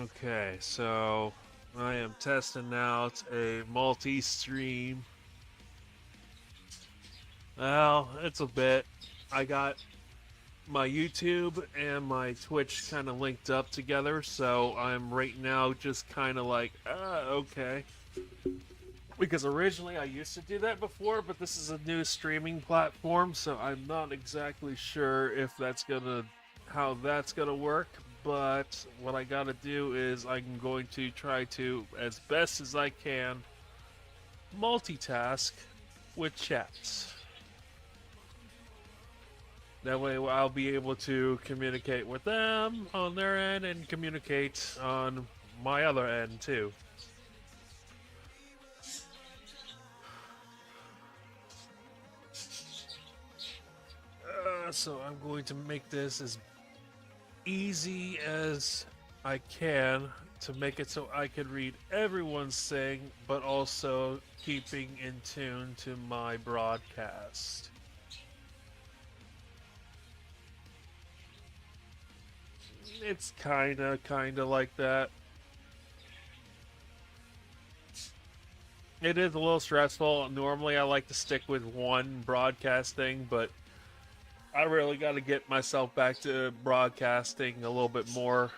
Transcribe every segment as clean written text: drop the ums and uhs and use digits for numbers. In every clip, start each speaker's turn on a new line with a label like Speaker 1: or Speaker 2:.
Speaker 1: Okay, so I am testing out a multi-stream. Well, it's a bit. I got my YouTube and my Twitch kind of linked up together, so I'm right now just kind of like, okay. Because originally I used to do that before, but this is a new streaming platform, so I'm not exactly sure if how that's gonna work. But what I gotta do is I'm going to try to, as best as I can, multitask with chats. That way I'll be able to communicate with them on their end and communicate on my other end too. So I'm going to make this as easy as I can to make it so I could read everyone's thing, but also keeping in tune to my broadcast. It's kinda like that. It is a little stressful. Normally, I like to stick with one broadcasting, but I really got to get myself back to broadcasting a little bit more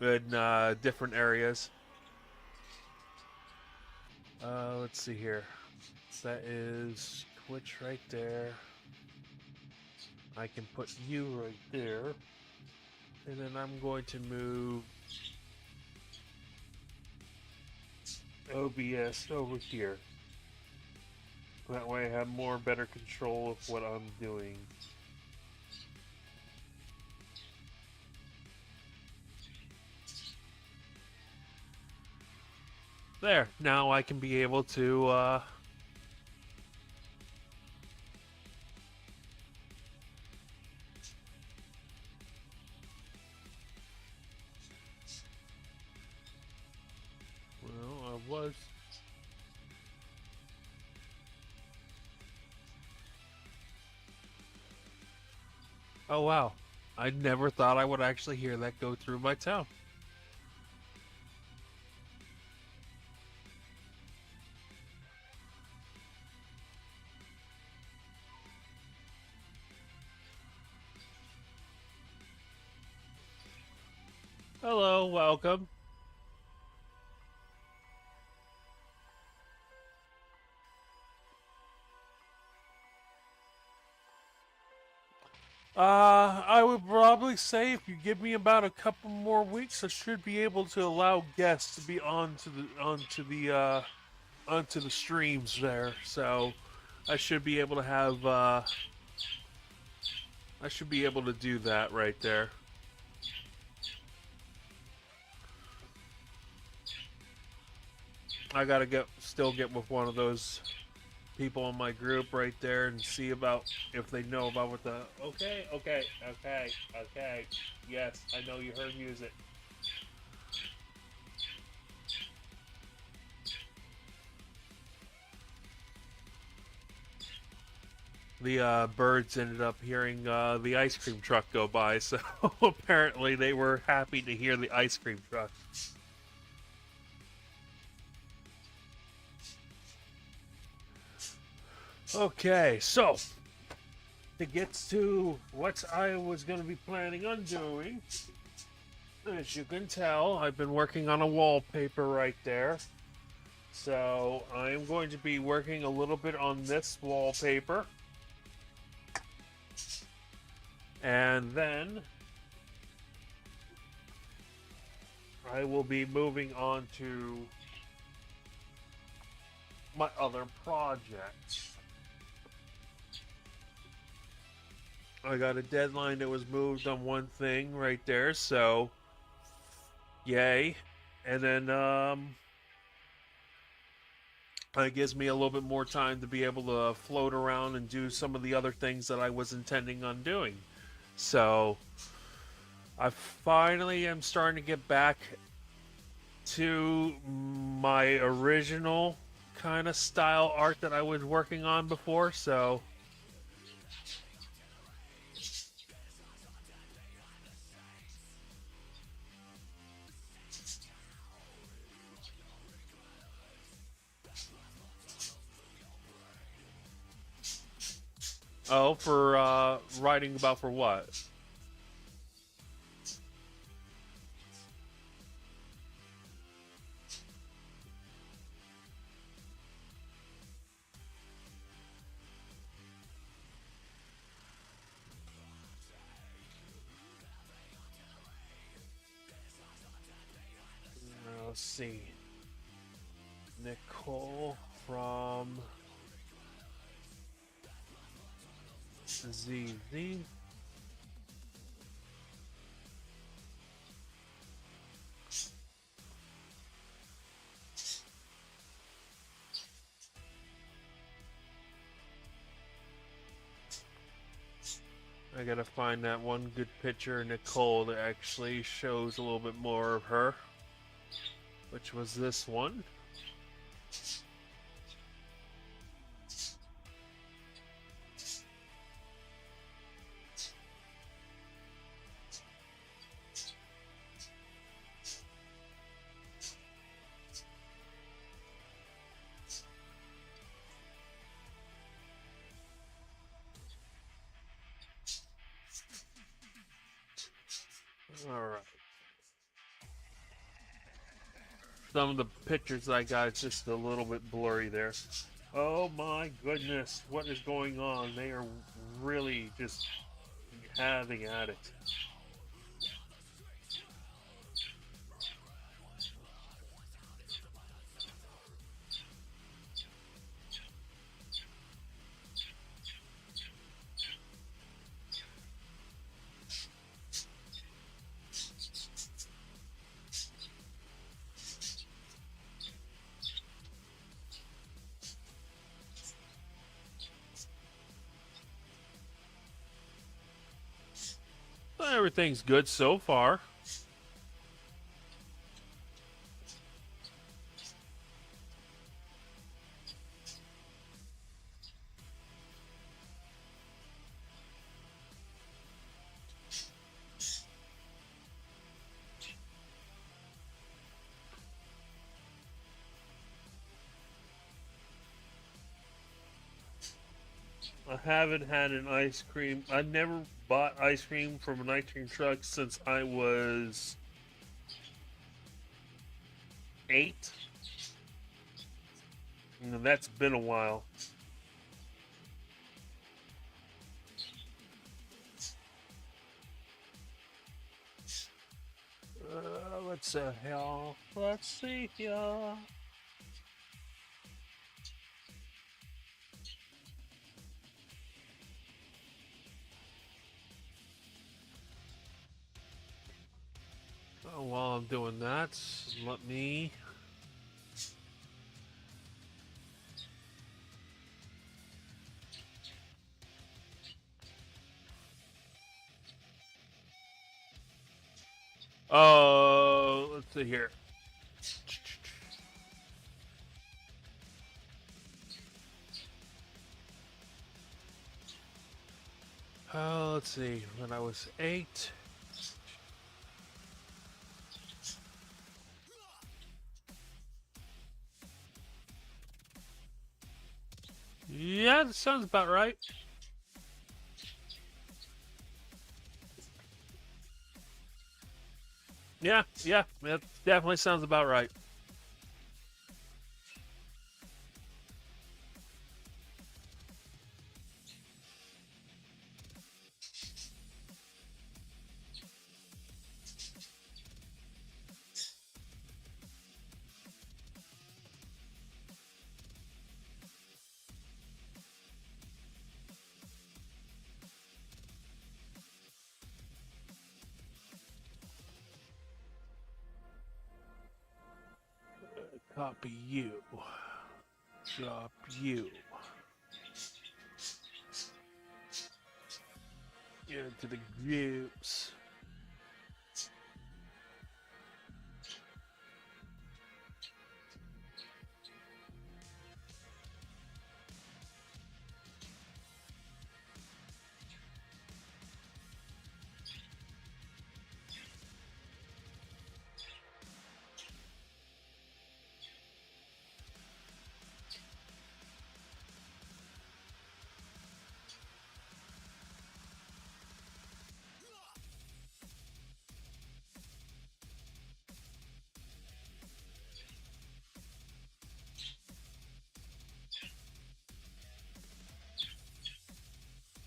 Speaker 1: in different areas. Let's see here. That is Twitch right there. I can put you right there. And then I'm going to move OBS over here. That way I have more better control of what I'm doing. There, now I can be able to well, I was. Oh wow. I never thought I would actually hear that go through my town. Hello, welcome. I would probably say if you give me about a couple more weeks, I should be able to allow guests to be onto the streams there. So I should be able to have I should be able to do that right there. I gotta still get with one of those people in my group right there and see about if they know about what the okay. Yes, I know you heard music. The birds ended up hearing the ice cream truck go by, so apparently they were happy to hear the ice cream truck. Okay, so to get to what I was going to be planning on doing, as you can tell, I've been working on a wallpaper right there. So I'm going to be working a little bit on this wallpaper. And then I will be moving on to my other projects. I got a deadline that was moved on one thing right there, so yay. And then it gives me a little bit more time to be able to float around and do some of the other things that I was intending on doing. So I finally am starting to get back to my original kind of style art that I was working on before. So Oh, for writing about for what? Let's see. Nicole from ZZ. I gotta find that one good picture of Nicole that actually shows a little bit more of her, which was this one. Alright. Some of the pictures I got is just a little bit blurry there. Oh my goodness, what is going on? They are really just having at it. Well, everything's good so far. I haven't had an ice cream. I never bought ice cream from an ice cream truck since I was 8. And that's been a while. Let's hell. Let's see here. Oh, while I'm doing that, let me. Oh, let's see here. Let's see. When I was 8. Yeah, that sounds about right. Yeah, that definitely sounds about right. Copy you. Drop you. Get into the groups.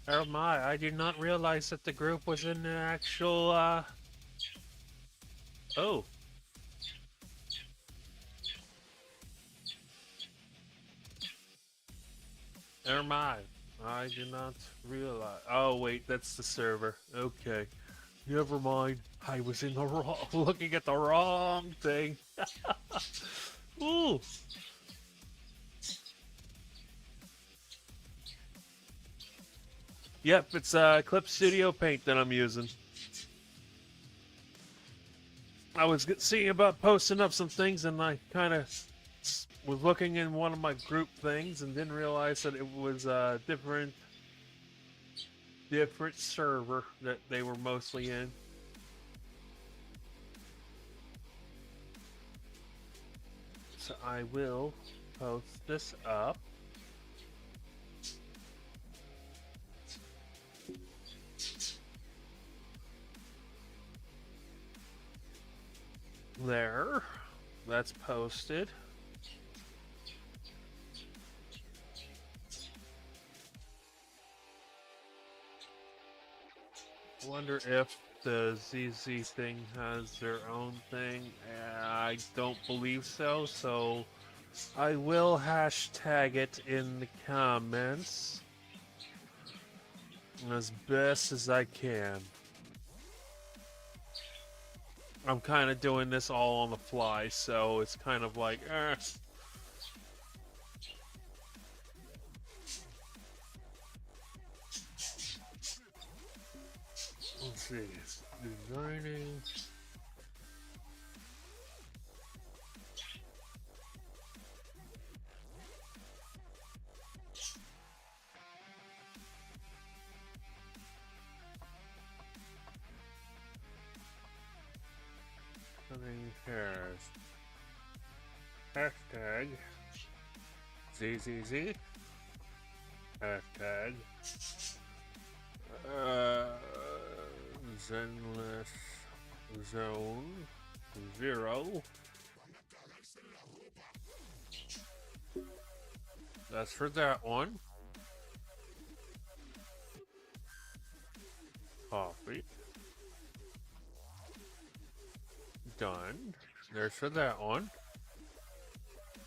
Speaker 1: Oh my, I did not realize that the group was in the actual, Oh, never mind. I did not realize. Oh, wait, that's the server. Okay. Never mind. I was in the wrong, looking at the wrong thing. Ooh. Yep, it's Clip Studio Paint that I'm using. I was seeing about posting up some things, and I kind of was looking in one of my group things and didn't realize that it was a different server that they were mostly in. So I will post this up. There. That's posted. I wonder if the ZZ thing has their own thing. I don't believe so, so I will hashtag it in the comments as best as I can. I'm kind of doing this all on the fly, so it's kind of like, Let's see. Designing. Cutting hairs. Hashtag ZZZ. Hashtag Zenless Zone 0. That's for that one. Coffee. Done. There's for that one.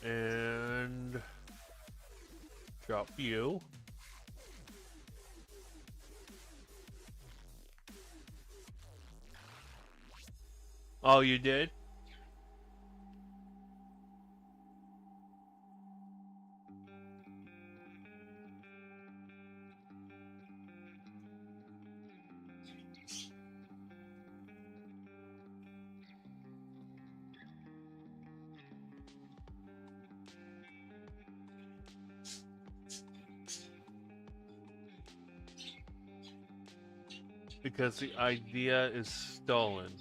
Speaker 1: And drop you. Oh, you did? Because the idea is stolen.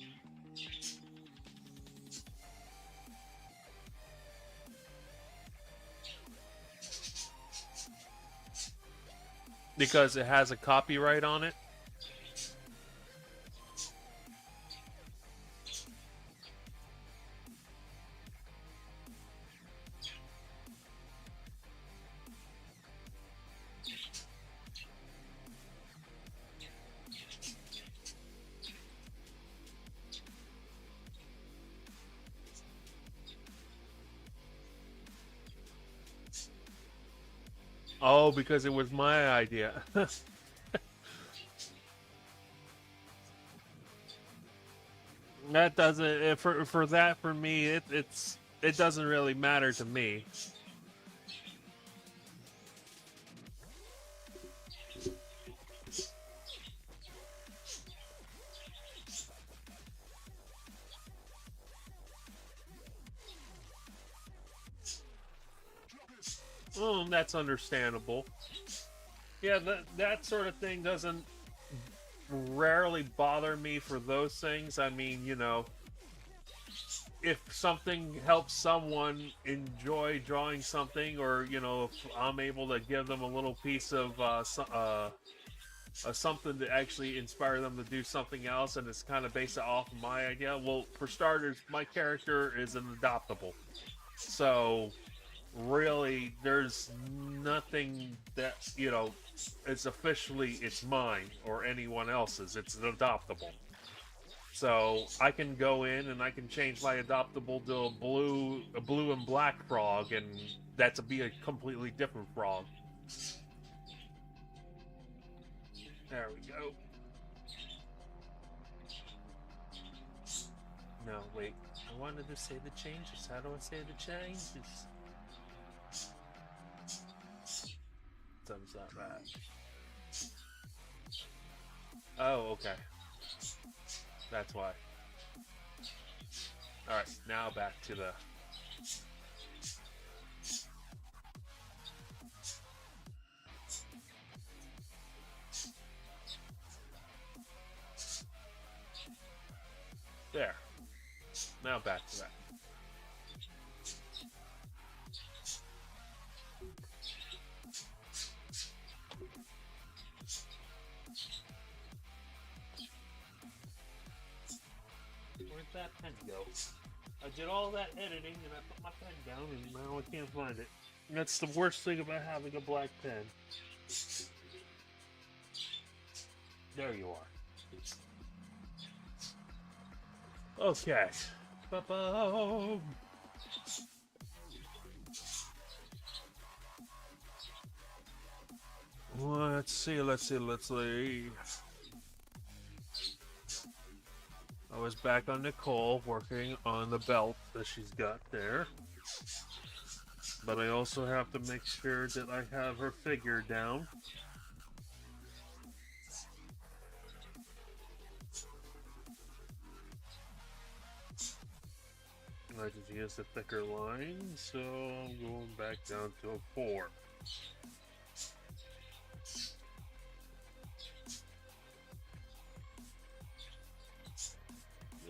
Speaker 1: Because it has a copyright on it? Oh, because it was my idea. That doesn't for that for me it doesn't really matter to me. That's understandable. Yeah, that sort of thing doesn't rarely bother me for those things. I mean, if something helps someone enjoy drawing something, or if I'm able to give them a little piece of something to actually inspire them to do something else, and it's kind of based off of my idea. Well, for starters, my character is an adoptable, so really, there's nothing that, it's officially it's mine or anyone else's. It's an adoptable. So I can go in and I can change my adoptable to a blue and black frog, and that's be a completely different frog. There we go. No, wait. I wanted to say the changes. How do I say the changes? Sounds not right. Oh, okay. That's why. Alright, now back to the... There. Now back to that. Where'd that pen go? I did all that editing and I put my pen down and now I can't find it. That's the worst thing about having a black pen. There you are. Okay. Ba-boom. Let's see. I was back on Nicole working on the belt that she's got there. But I also have to make sure that I have her figure down. I just used a thicker line, so I'm going back down to a 4.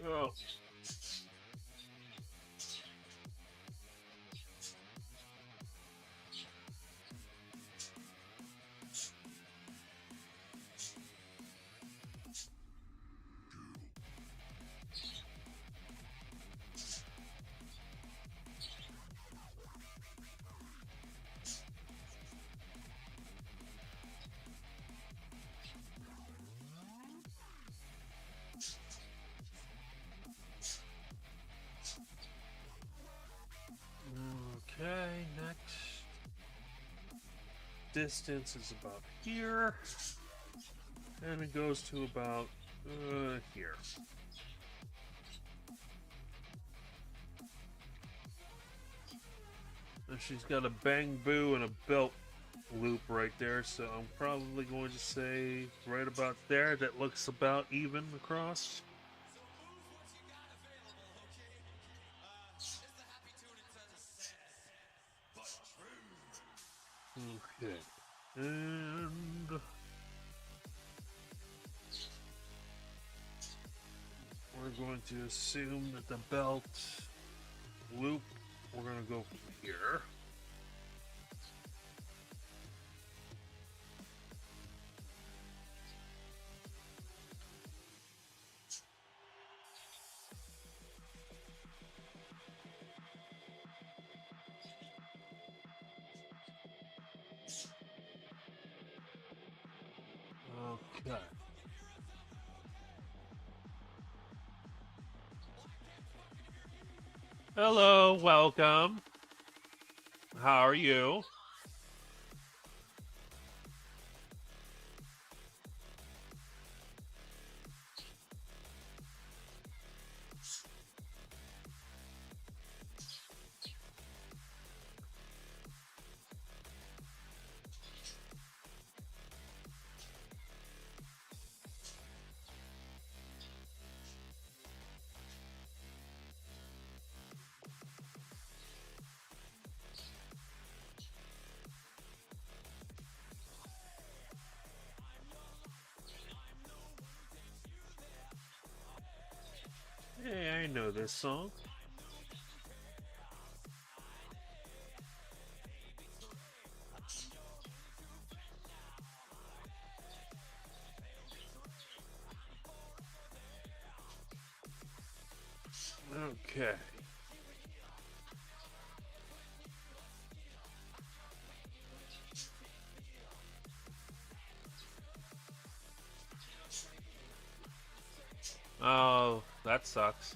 Speaker 1: Oh. Okay, next distance is about here, and it goes to about here. And she's got a bang boo and a belt loop right there, so I'm probably going to say right about there. That looks about even across. Okay. And we're going to assume that the belt loop, we're going to go from here. Okay. Hello, welcome. How are you? Hey, I know this song. Okay. Oh, that sucks.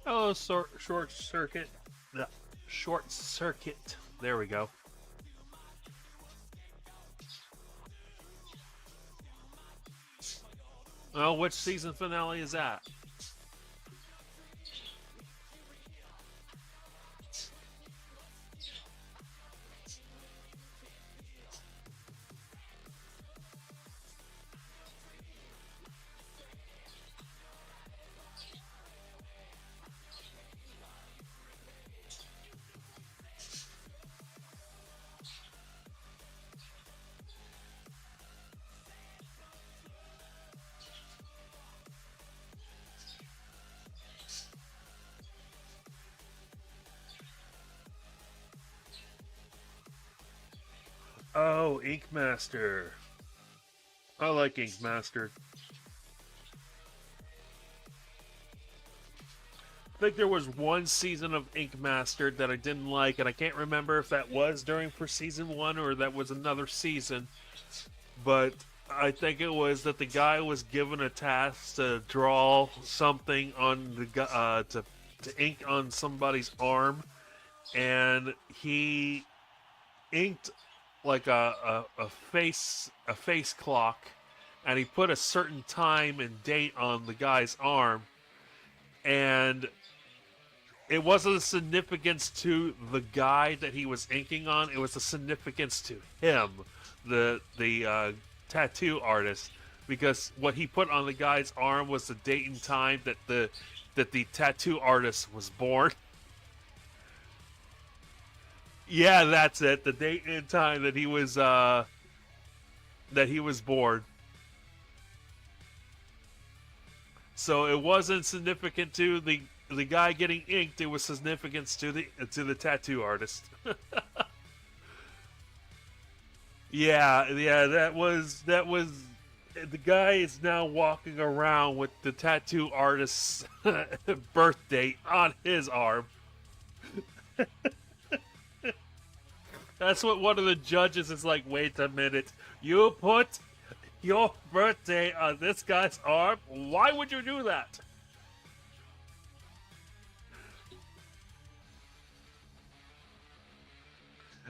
Speaker 1: Oh, short circuit. The short circuit. There we go. Oh, which season finale is that? Oh, Ink Master. I like Ink Master. I think there was one season of Ink Master that I didn't like, and I can't remember if that was during for season one or that was another season. But I think it was that the guy was given a task to draw something on to ink on somebody's arm, and he inked like a face clock, and he put a certain time and date on the guy's arm, and it wasn't a significance to the guy that he was inking on. It was a significance to him, the tattoo artist, because what he put on the guy's arm was the date and time that the tattoo artist was born. Yeah, that's it. The date and time that he was born. So it wasn't significant to the guy getting inked. It was significance to the tattoo artist. Yeah. That was. The guy is now walking around with the tattoo artist's birth date on his arm. That's what one of the judges is like. Wait a minute, you put your birthday on this guy's arm? Why would you do that?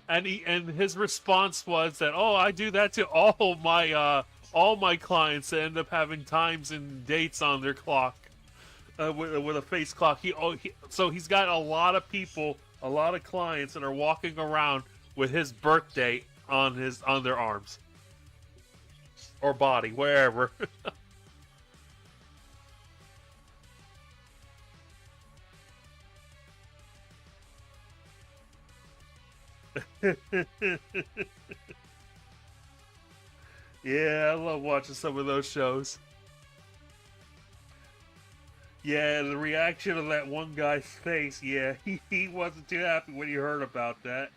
Speaker 1: And his response was that, oh, I do that to all my clients that end up having times and dates on their clock with a face clock. So he's got a lot of people, a lot of clients that are walking around with his birthday on their arms or body, wherever. Yeah, I love watching some of those shows. Yeah, the reaction of that one guy's face. Yeah, he wasn't too happy when he heard about that.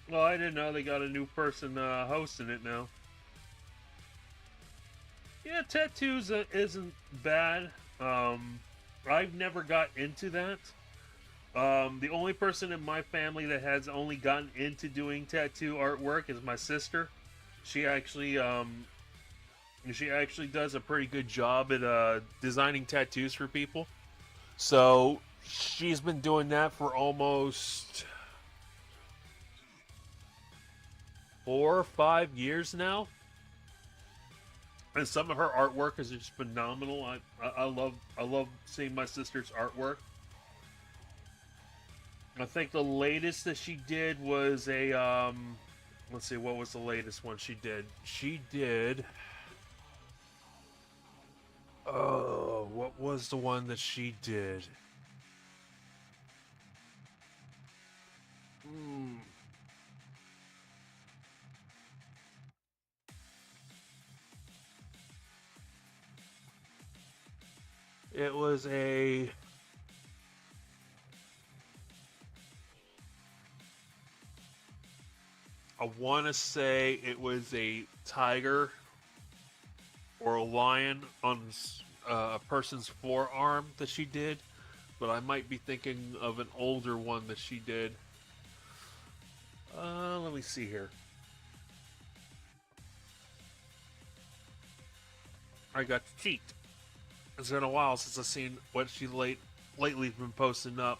Speaker 1: Well, I didn't know they got a new person hosting it now. Yeah, tattoos isn't bad. I've never got into that. The only person in my family that has only gotten into doing tattoo artwork is my sister. She actually she actually does a pretty good job at designing tattoos for people. So she's been doing that for almost 4 or 5 years now, and some of her artwork is just phenomenal. I love seeing my sister's artwork. I think the latest that she did was a let's see, what was the latest one she did? She did, oh, what was the one that she did? Hmm. It was a, I want to say it was a tiger or a lion on a person's forearm that she did, but I might be thinking of an older one that she did. Let me see here. I got to cheat. It's been a while since I've seen what she lately been posting up.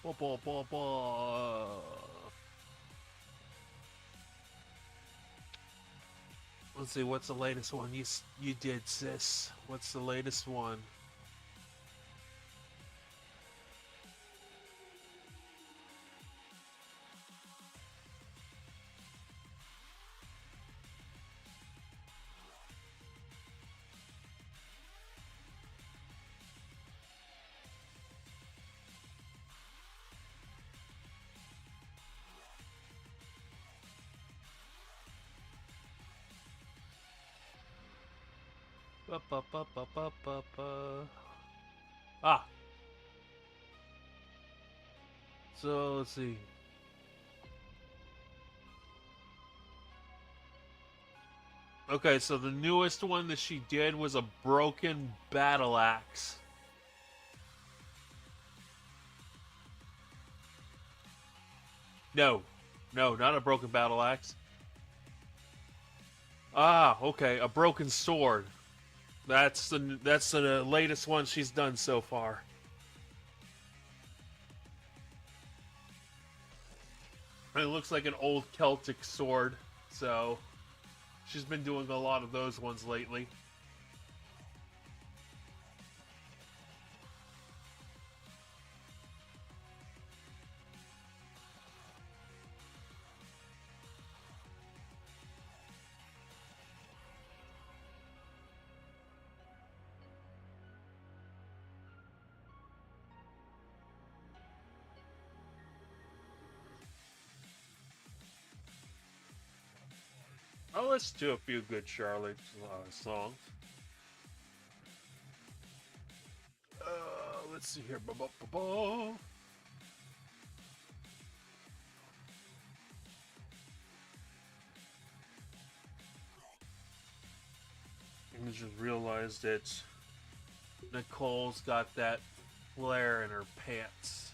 Speaker 1: Blah, blah, blah, blah. Let's see, what's the latest one you did, sis? What's the latest one? Ba, ba, ba, ba, ba, ba, ba. Ah, so let's see. Okay, so the newest one that she did was a broken battle axe. No, no, not a broken battle axe. Ah, okay, a broken sword. That's the latest one she's done so far. And it looks like an old Celtic sword, so she's been doing a lot of those ones lately. I'll listen to a few good Charlotte songs. Let's see here. Ba-ba-ba-ba. I just realized that Nicole's got that flare in her pants.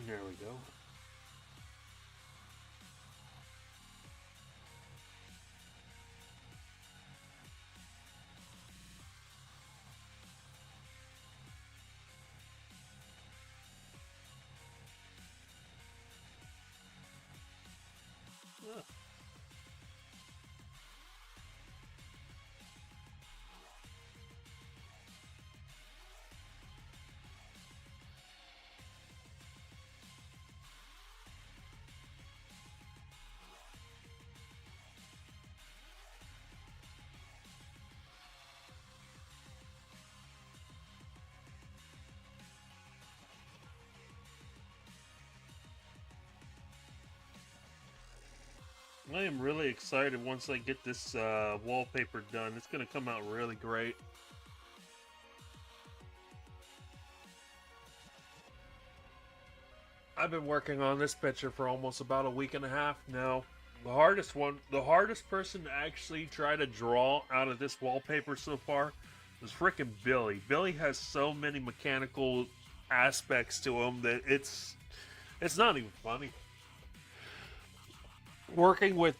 Speaker 1: There we go. Ah. I am really excited once I get this wallpaper done. It's going to come out really great. I've been working on this picture for almost about a week and a half now. The hardest person to actually try to draw out of this wallpaper so far was freaking Billy. Billy has so many mechanical aspects to him that it's not even funny. Working with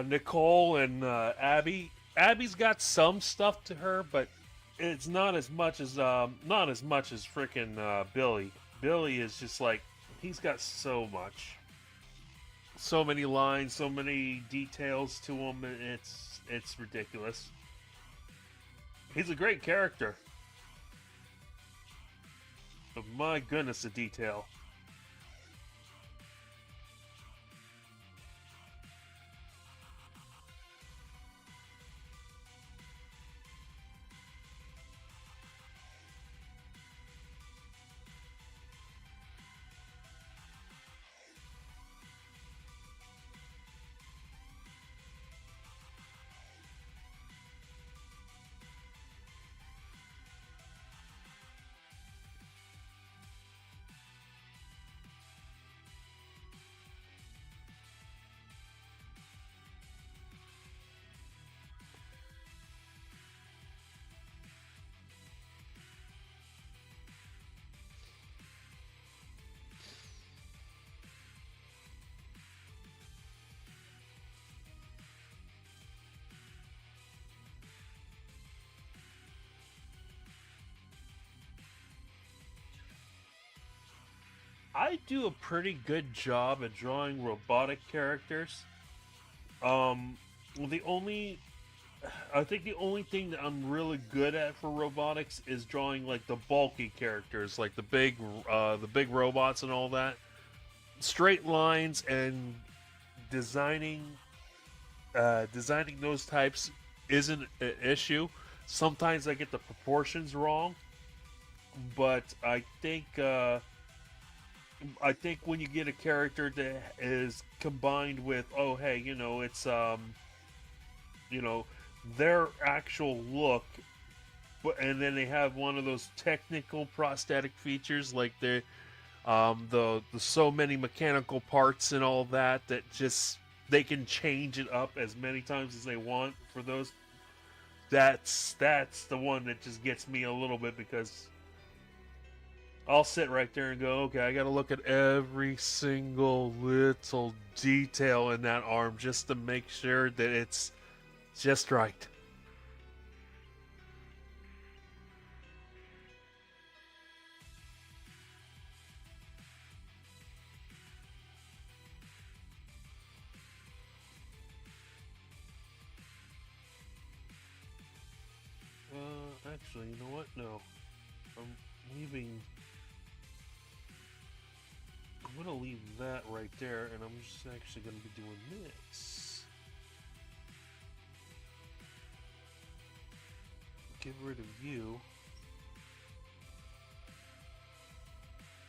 Speaker 1: Nicole and Abby. Abby's got some stuff to her, but it's not as much as freaking Billy. Billy is just like he's got so much, so many lines, so many details to him. It's ridiculous. He's a great character, but my goodness, the detail. I do a pretty good job at drawing robotic characters. The only I think the only thing that I'm really good at for robotics is drawing like the bulky characters, like the big robots and all that. Straight lines and designing designing those types isn't an issue. Sometimes I get the proportions wrong, but I think when you get a character that is combined with, oh hey, you know their actual look, but and then they have one of those technical prosthetic features like the so many mechanical parts and all that that just they can change it up as many times as they want for those. That's the one that just gets me a little bit because I'll sit right there and go, okay, I got to look at every single little detail in that arm just to make sure that it's just right. Actually, you know what? No, I'm leaving. I'm gonna leave that right there, and I'm just actually gonna be doing this. Get rid of you.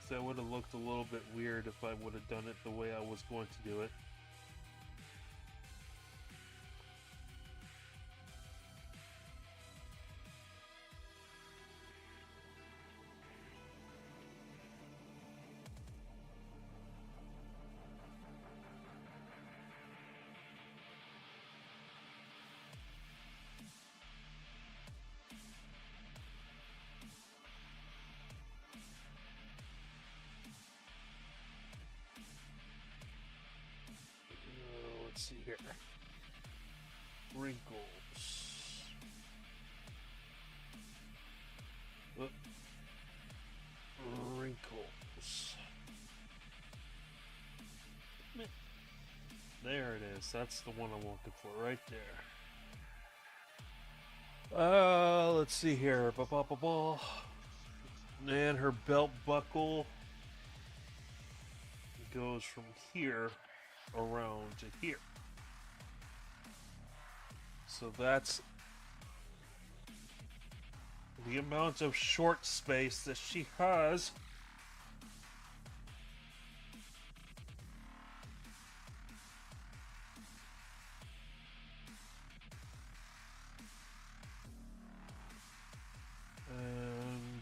Speaker 1: So that would have looked a little bit weird if I would have done it the way I was going to do it. Let's see here. Wrinkles. Uh, Wrinkles. There it is. That's the one I'm looking for right there. Let's see here. Ba-ba-ba-ba. And her belt buckle goes from here around to here. So that's the amount of short space that she has. And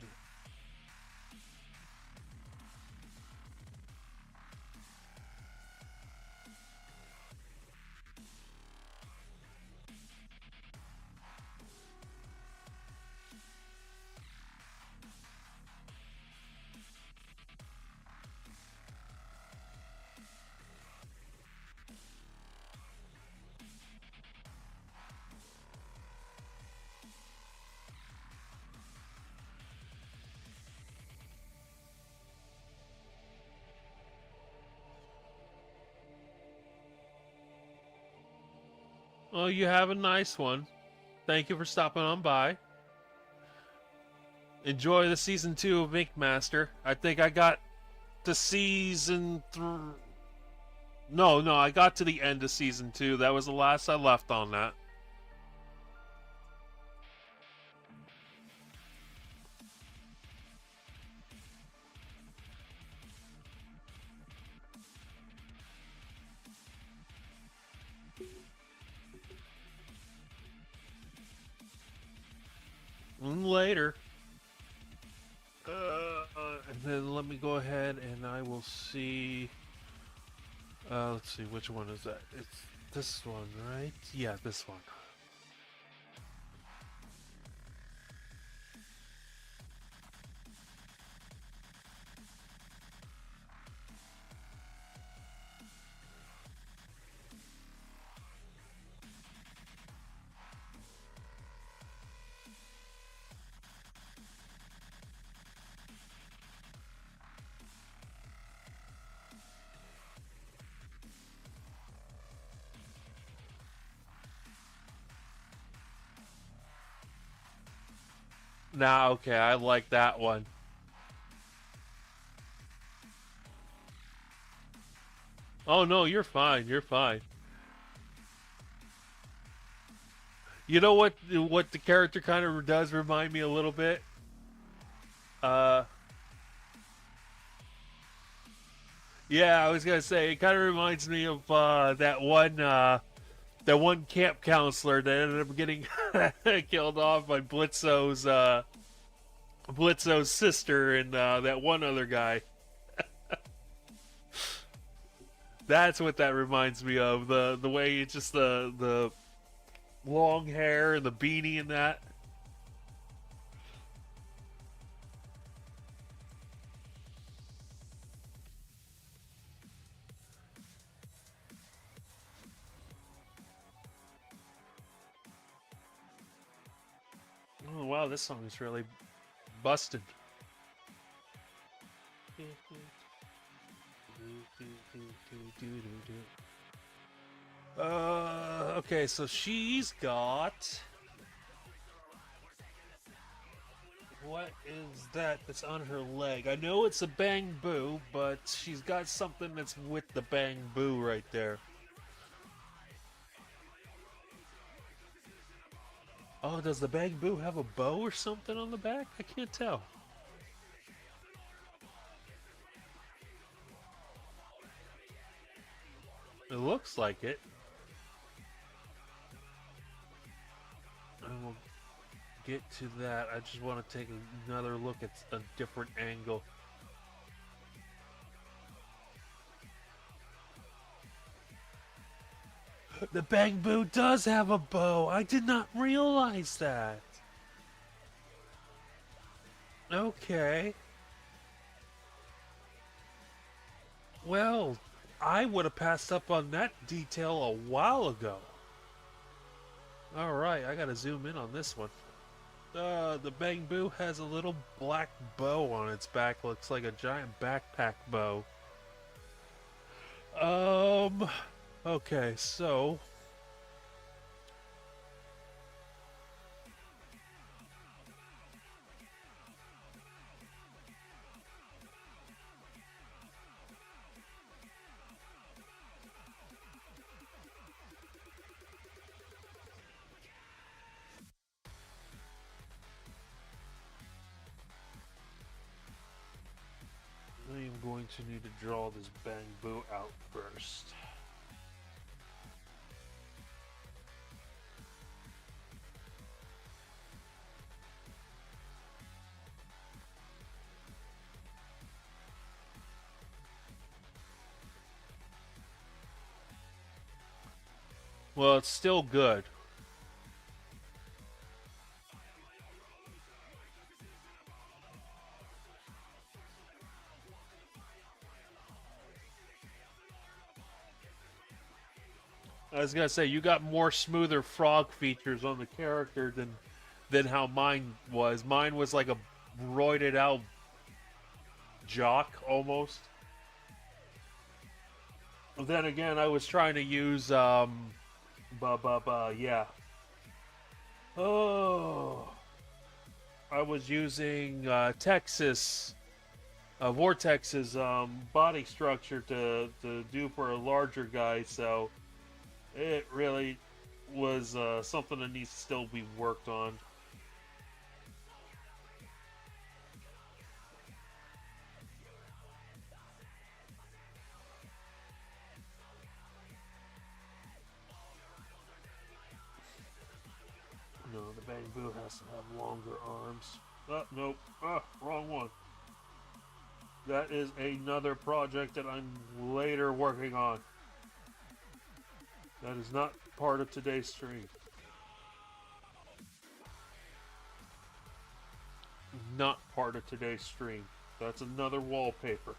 Speaker 1: Well, you have a nice one. Thank you for stopping on by. Enjoy the season 2 of Ink Master. I think I got to season 3. No, I got to the end of season 2. That was the last I left on that. And later. And then let me go ahead and I will see. Let's see, which one is that? It's this one, right? Yeah, this one. Nah, okay, I like that one. Oh no, you're fine. You're fine. You know what the character kind of does remind me a little bit? Uh yeah, I was going to say it kind of reminds me of that one camp counselor that ended up getting killed off by Blitzo's sister and that one other guy. That's what that reminds me of. The way it's just the long hair and the beanie and that. Oh wow, this song is really busted. Okay, so she's got. What is that that's on her leg? I know it's a Bang Boo, but she's got something that's with the Bang Boo right there. Oh, does the Bang Boo have a bow or something on the back? I can't tell. It looks like it. I will get to that. I just want to take another look at a different angle. The Bang Boo does have a bow. I did not realize that. Okay. Well, I would have passed up on that detail a while ago. Alright, I gotta zoom in on this one. The Bang Boo has a little black bow on its back. Looks like a giant backpack bow. Okay, so I am going to need to draw this Bang Boo out first. Well, it's still good. I was gonna say you got more smoother frog features on the character than how mine was. Mine was like a roided out jock almost. Then again, I was trying to use Yeah. Oh, I was using Texas Vortex's body structure to do for a larger guy, so it really was something that needs to still be worked on. No, the Bamboo has to have longer arms. Oh, nope. Wrong one. That is another project that I'm later working on. That is not part of today's stream. Not part of today's stream. That's another wallpaper.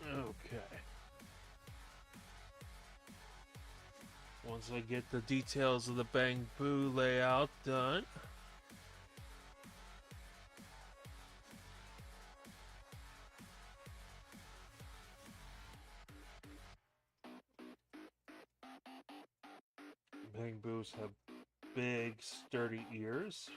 Speaker 1: Okay. Once I get the details of the Bamboo layout done. Bangbus have big, sturdy ears.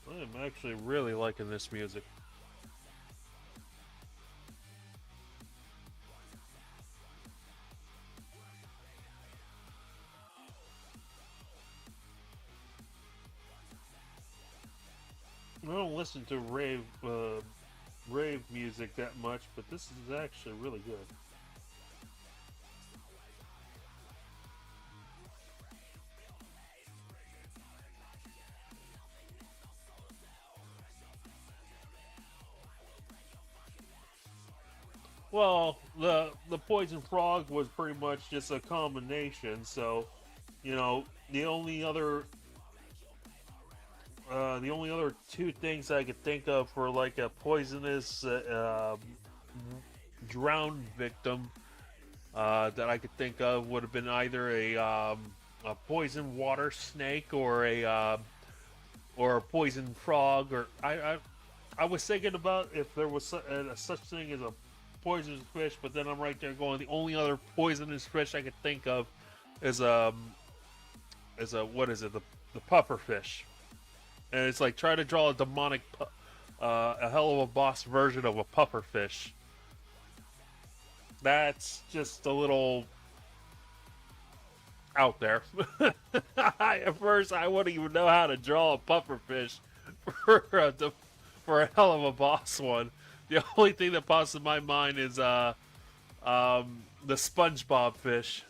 Speaker 1: I'm actually really liking this music. I don't listen to rave music that much, but this is actually really good. Well, the Poison Frog was pretty much just a combination. So, you know, the only other two things I could think of for like a poisonous drowned victim that I could think of would have been either a poison water snake or a poison frog. Or I was thinking about if there was such thing as a poisonous fish, but then I'm right there going, the only other poisonous fish I could think of is what is it, the puffer fish. And it's like try to draw a demonic, a hell of a boss version of a puffer fish. That's just a little out there. At first, I wouldn't even know how to draw a puffer fish for a hell of a boss one. The only thing that pops in my mind is the SpongeBob fish.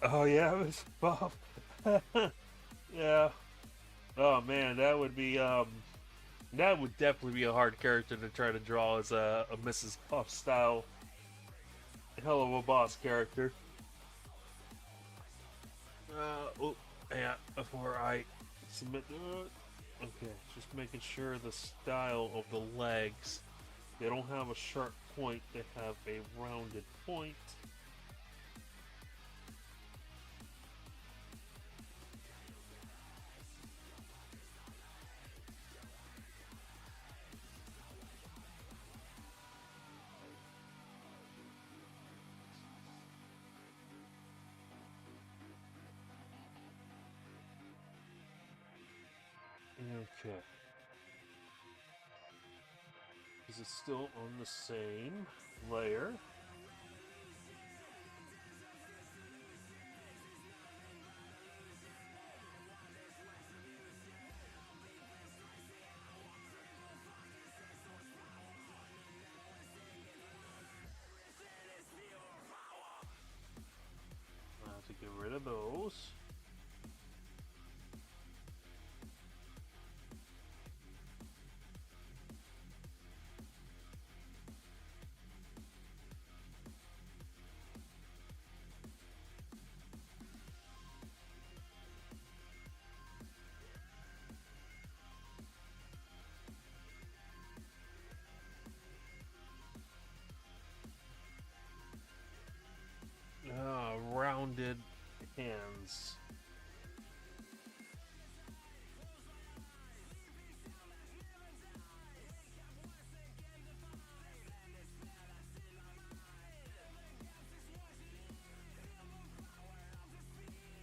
Speaker 1: Oh yeah, it was Bob. Yeah. Oh man, that would definitely be a hard character to try to draw as a Mrs. Puff style hell of a boss character. Oh, yeah, before I submit to it. Okay, just making sure the style of the legs. They don't have a sharp point, they have a rounded point. Okay. Is it still on the same layer? I have to get rid of those. Rounded hands.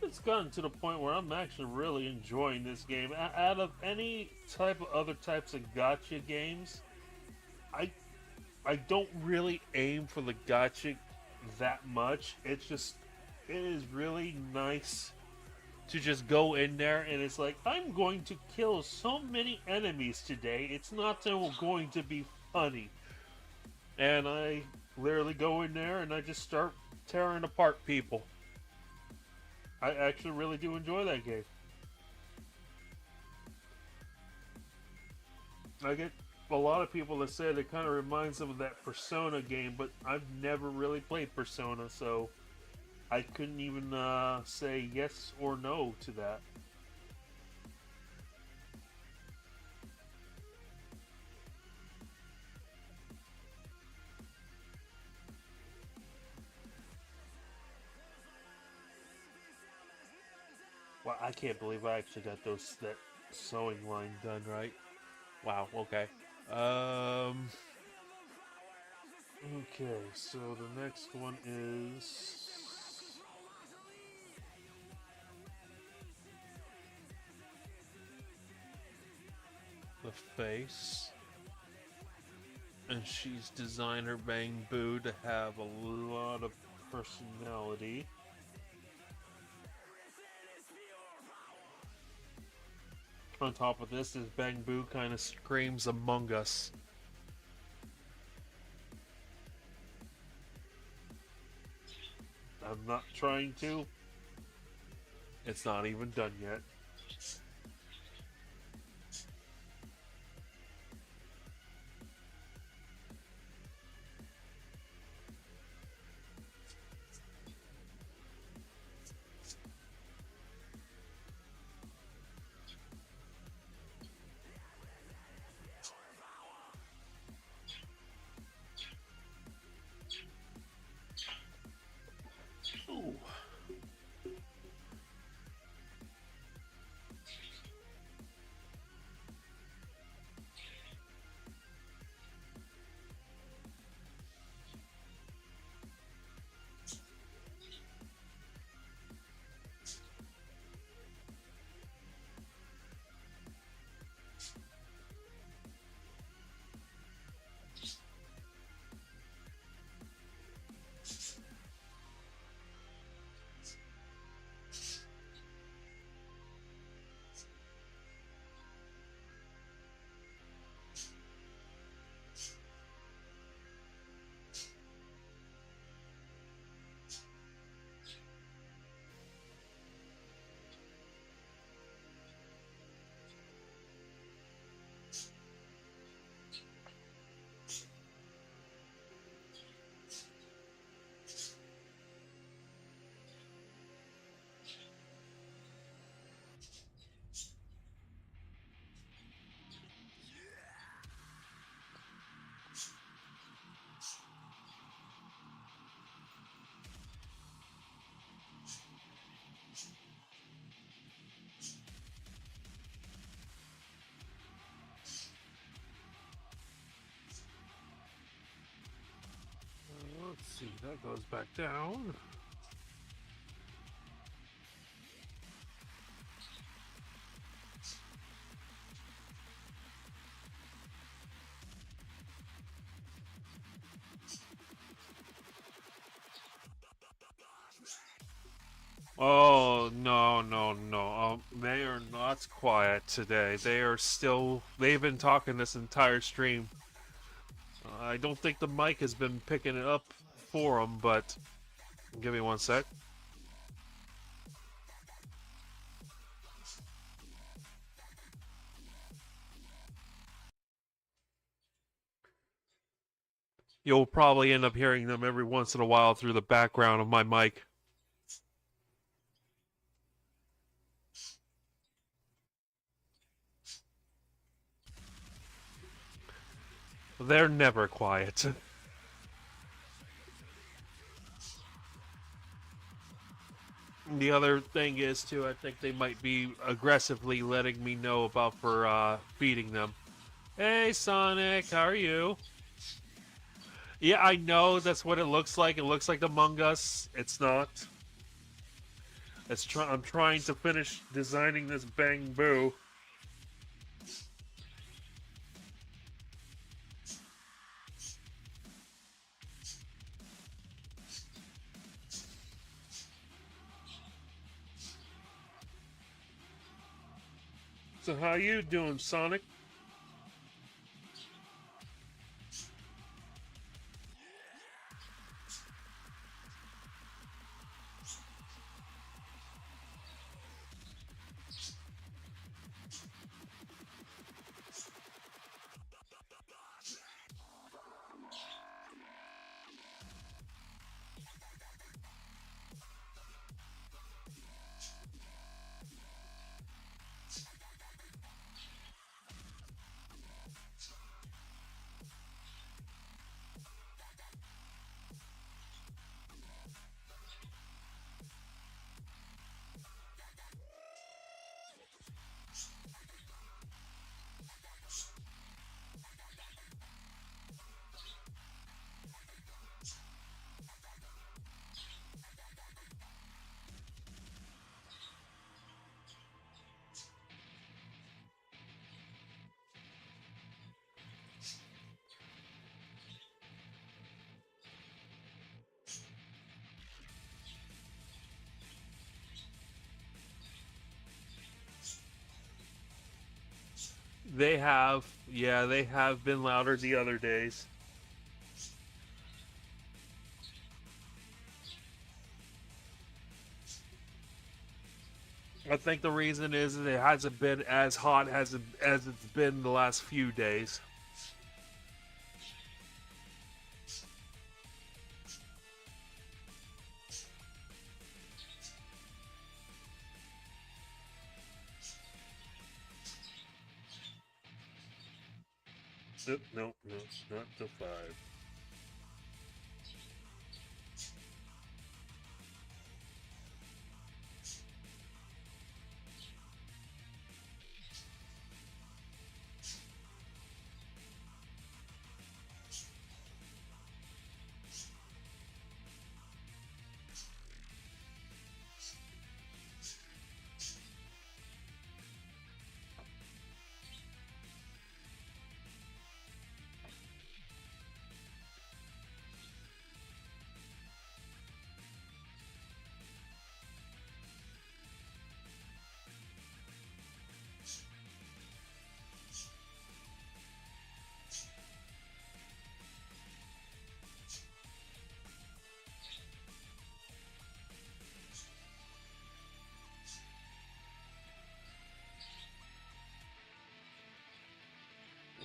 Speaker 1: It's gotten to the point where I'm actually really enjoying this game. Out of any type of other types of gotcha games, I I don't really aim for the gotcha that much. It's just it is really nice to just go in there and it's like I'm going to kill so many enemies today. It's not going to be funny, and I literally go in there and I just start tearing apart people. I actually really do enjoy that game. I get a lot of people that say it kind of reminds them of that Persona game, but I've never really played Persona, so I couldn't even say yes or no to that. Well, I can't believe I actually got that sewing line done right. Wow. Okay. Um. Okay. So the next one is the face, and she's designed her Bang Boo to have a lot of personality. On top of this Bang Boo kind of screams Among Us. I'm not trying to. It's not even done yet. Ooh. That goes back down. Oh, no, no, no. They are not quiet today. They are still. They've been talking this entire stream. I don't think the mic has been picking it up for them, but. Give me one sec. You'll probably end up hearing them every once in a while through the background of my mic. They're never quiet. The other thing is, too, I think they might be aggressively letting me know about for feeding them. Hey, Sonic, how are you? Yeah, I know that's what it looks like. It looks like Among Us. It's not. I'm trying to finish designing this Bang Boo. So how you doing, Sonic? They have, yeah, they have been louder the other days. I think the reason is that it hasn't been as hot as it's been the last few days. Nope, nope, no, not the 5.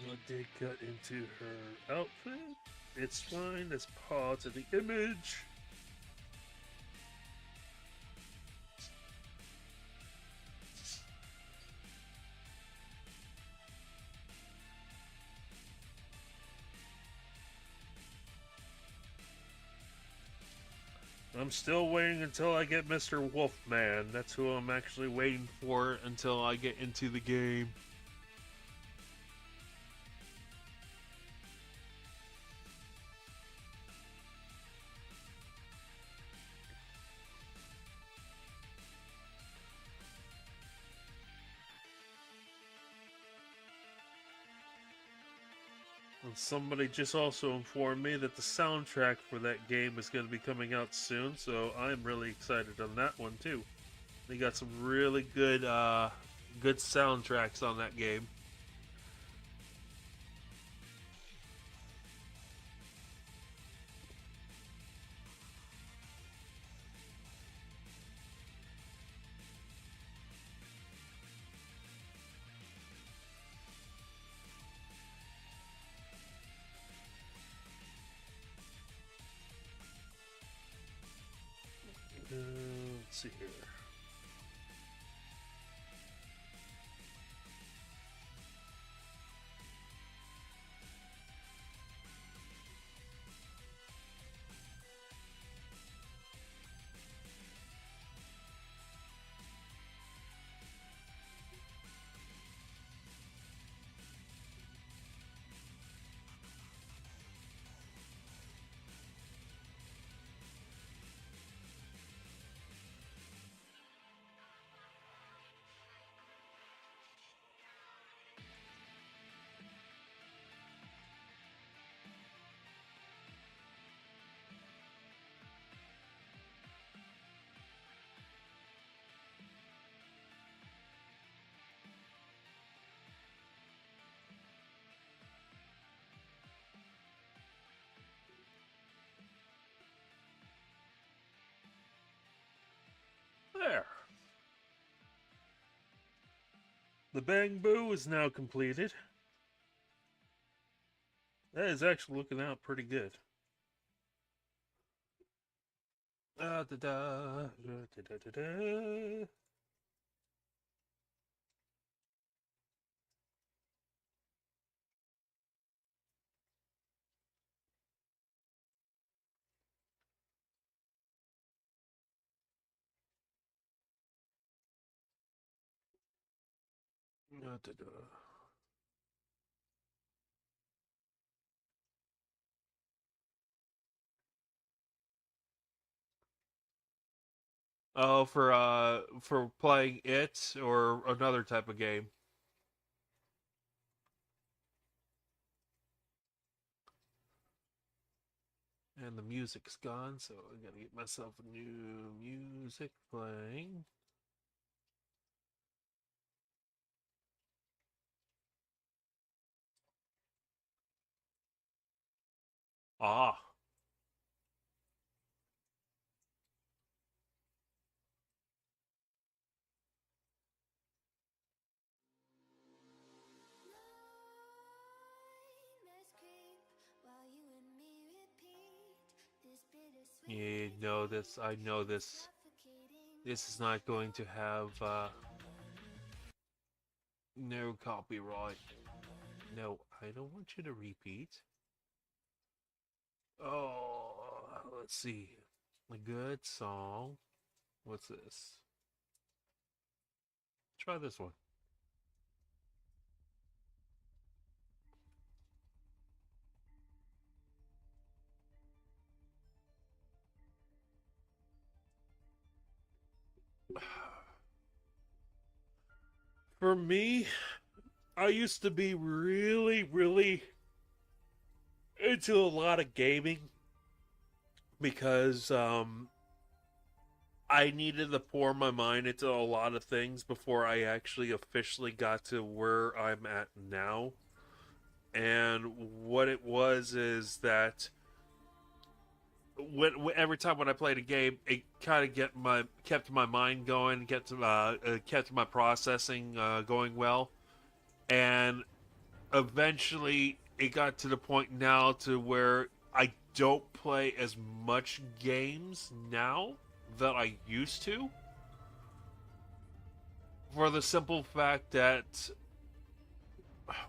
Speaker 1: What did cut into her outfit? It's fine, it's part of the image. I'm still waiting until I get Mr. Wolfman. That's who I'm actually waiting for until I get into the game. Somebody just also informed me that the soundtrack for that game is going to be coming out soon, so I'm really excited on that one too. They got some really good soundtracks on that game. Let's see here. There. The Bang Boo is now completed. That is actually looking out pretty good. Da, da, da, da, da, da, da. Da, da, da. Oh, for playing it or another type of game. And the music's gone, so I gotta get myself a new music playing. Ah. You know this. I know this. This is not going to have no copyright. No, I don't want you to repeat. Oh, let's see. A good song. What's this? Try this one. For me, I used to be really into a lot of gaming because I needed to pour my mind into a lot of things before I actually officially got to where I'm at now. And what it was is that every time when I played a game, it kind of kept my mind going, kept my processing going well, and eventually it got to the point now to where I don't play as much games now that I used to, for the simple fact that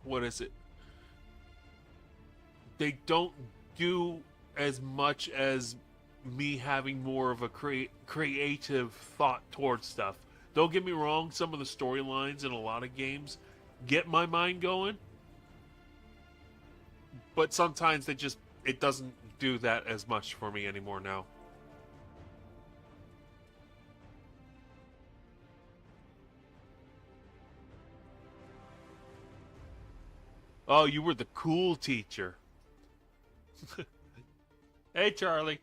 Speaker 1: what is it? They don't do as much as me having more of a creative thought towards stuff. Don't get me wrong, some of the storylines in a lot of games get my mind going, but sometimes it doesn't do that as much for me anymore now. Oh, you were the cool teacher. Hey, Charlie.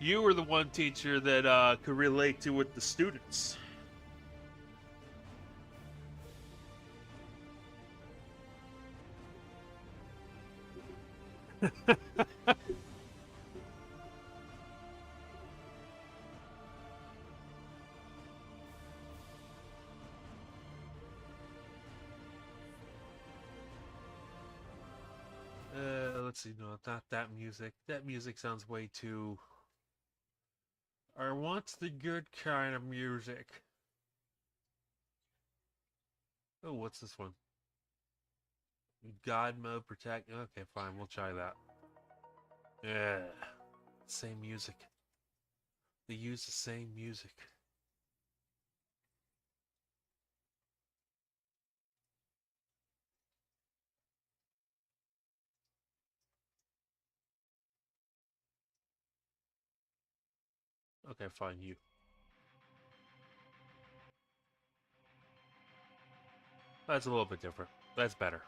Speaker 1: You were the one teacher that could relate to with the students. Let's see. No, not that music. That music sounds way too. I want the good kind of music. Oh, what's this one? God mode protect. Okay, fine. We'll try that. Yeah. Same music. They use the same music. Okay, fine. You. That's a little bit different. That's better.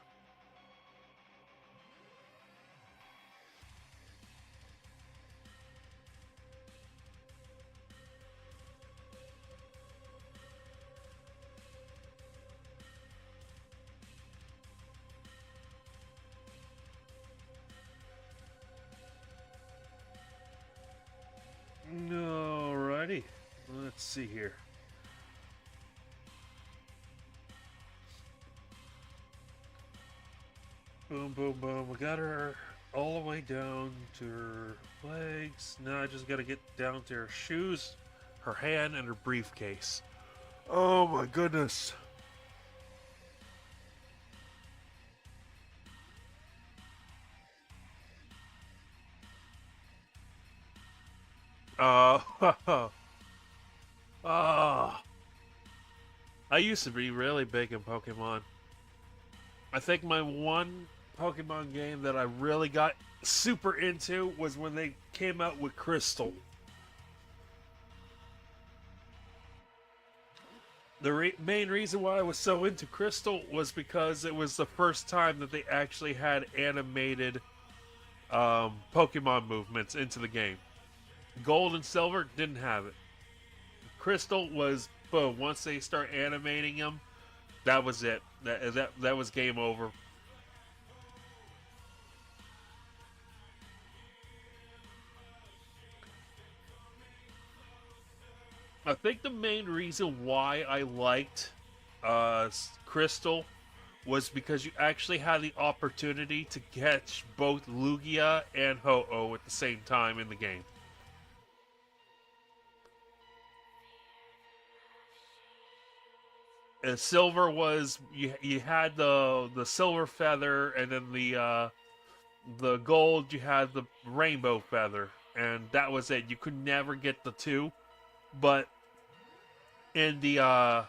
Speaker 1: Alrighty. Let's see here. Boom, boom, boom. We got her all the way down to her legs. Now I just gotta get down to her shoes, her hand, and her briefcase. Oh my goodness. Uh, ah. I used to be really big in Pokemon. I think my one Pokemon game that I really got super into was when they came out with Crystal. The main reason why I was so into Crystal was because it was the first time that they actually had animated Pokemon movements into the game. Gold and Silver didn't have it. Crystal was boom. Once they start animating them, that was it. That was game over. I think the main reason why I liked Crystal was because you actually had the opportunity to catch both Lugia and Ho-Oh at the same time in the game. And Silver was you had the silver feather, and then the gold you had the rainbow feather, and that was it. You could never get the two, but in the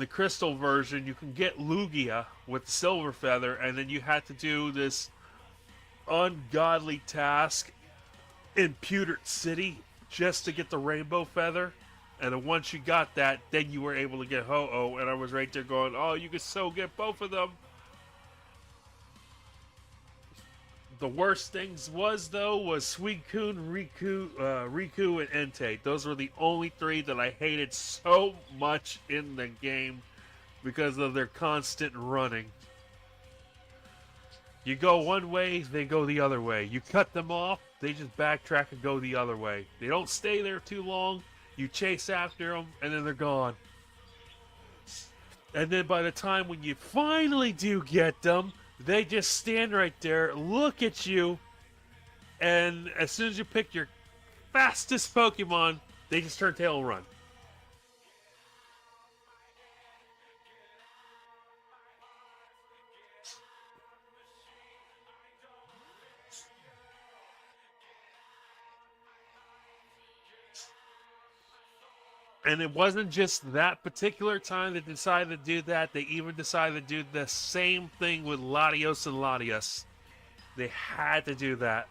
Speaker 1: crystal version, you can get Lugia with the silver feather, and then you had to do this ungodly task in Pewter City just to get the rainbow feather. And then once you got that, then you were able to get Ho-Oh, and I was right there going, "Oh, you can so get both of them." The worst things was Suicune, Riku, and Entei. Those were the only three that I hated so much in the game because of their constant running. You go one way, they go the other way. You cut them off, they just backtrack and go the other way. They don't stay there too long. You chase after them, and then they're gone. And then by the time when you finally do get them, they just stand right there, look at you, and as soon as you pick your fastest Pokemon, they just turn tail and run. And it wasn't just that particular time they decided to do that. They even decided to do the same thing with Latios and Latias. They had to do that.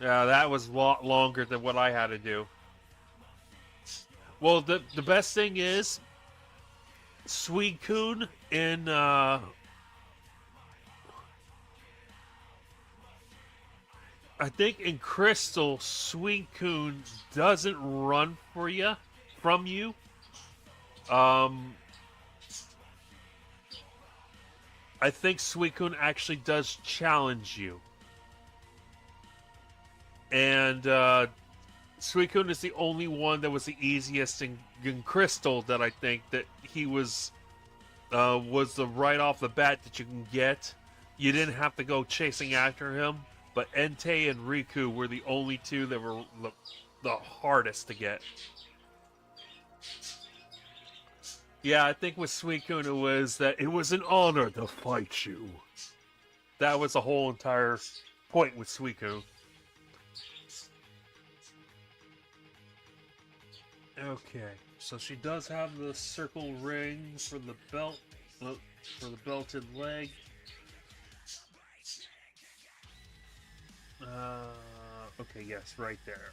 Speaker 1: Yeah, that was a lot longer than what I had to do. Well, the best thing is Suicune in I think in Crystal, Suicune doesn't run for you from you. Um, I think Suicune actually does challenge you, and Suicune is the only one that was the easiest in Crystal that I think that he was the right off the bat that you can get. You didn't have to go chasing after him, but Entei and Riku were the only two that were the hardest to get. Yeah, I think with Suicune it was that it was an honor to fight you. That was the whole entire point with Suicune. Okay, so she does have the circle ring for the belt, for the belted leg. Okay, yes, right there.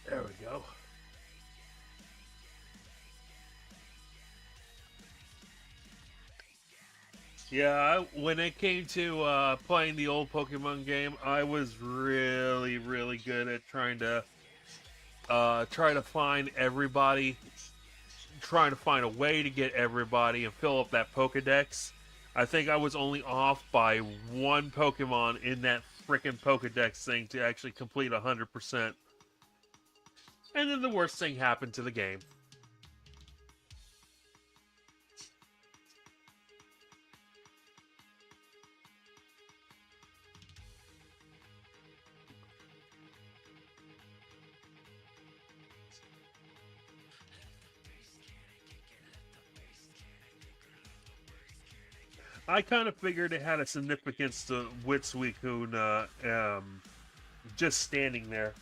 Speaker 1: There we go. Yeah, when it came to playing the old Pokemon game, I was really, really good at try to find everybody, trying to find a way to get everybody and fill up that Pokedex. I think I was only off by one Pokemon in that freaking Pokedex thing to actually complete 100%. And then the worst thing happened to the game. I kind of figured it had a significance to Witsuikun just standing there.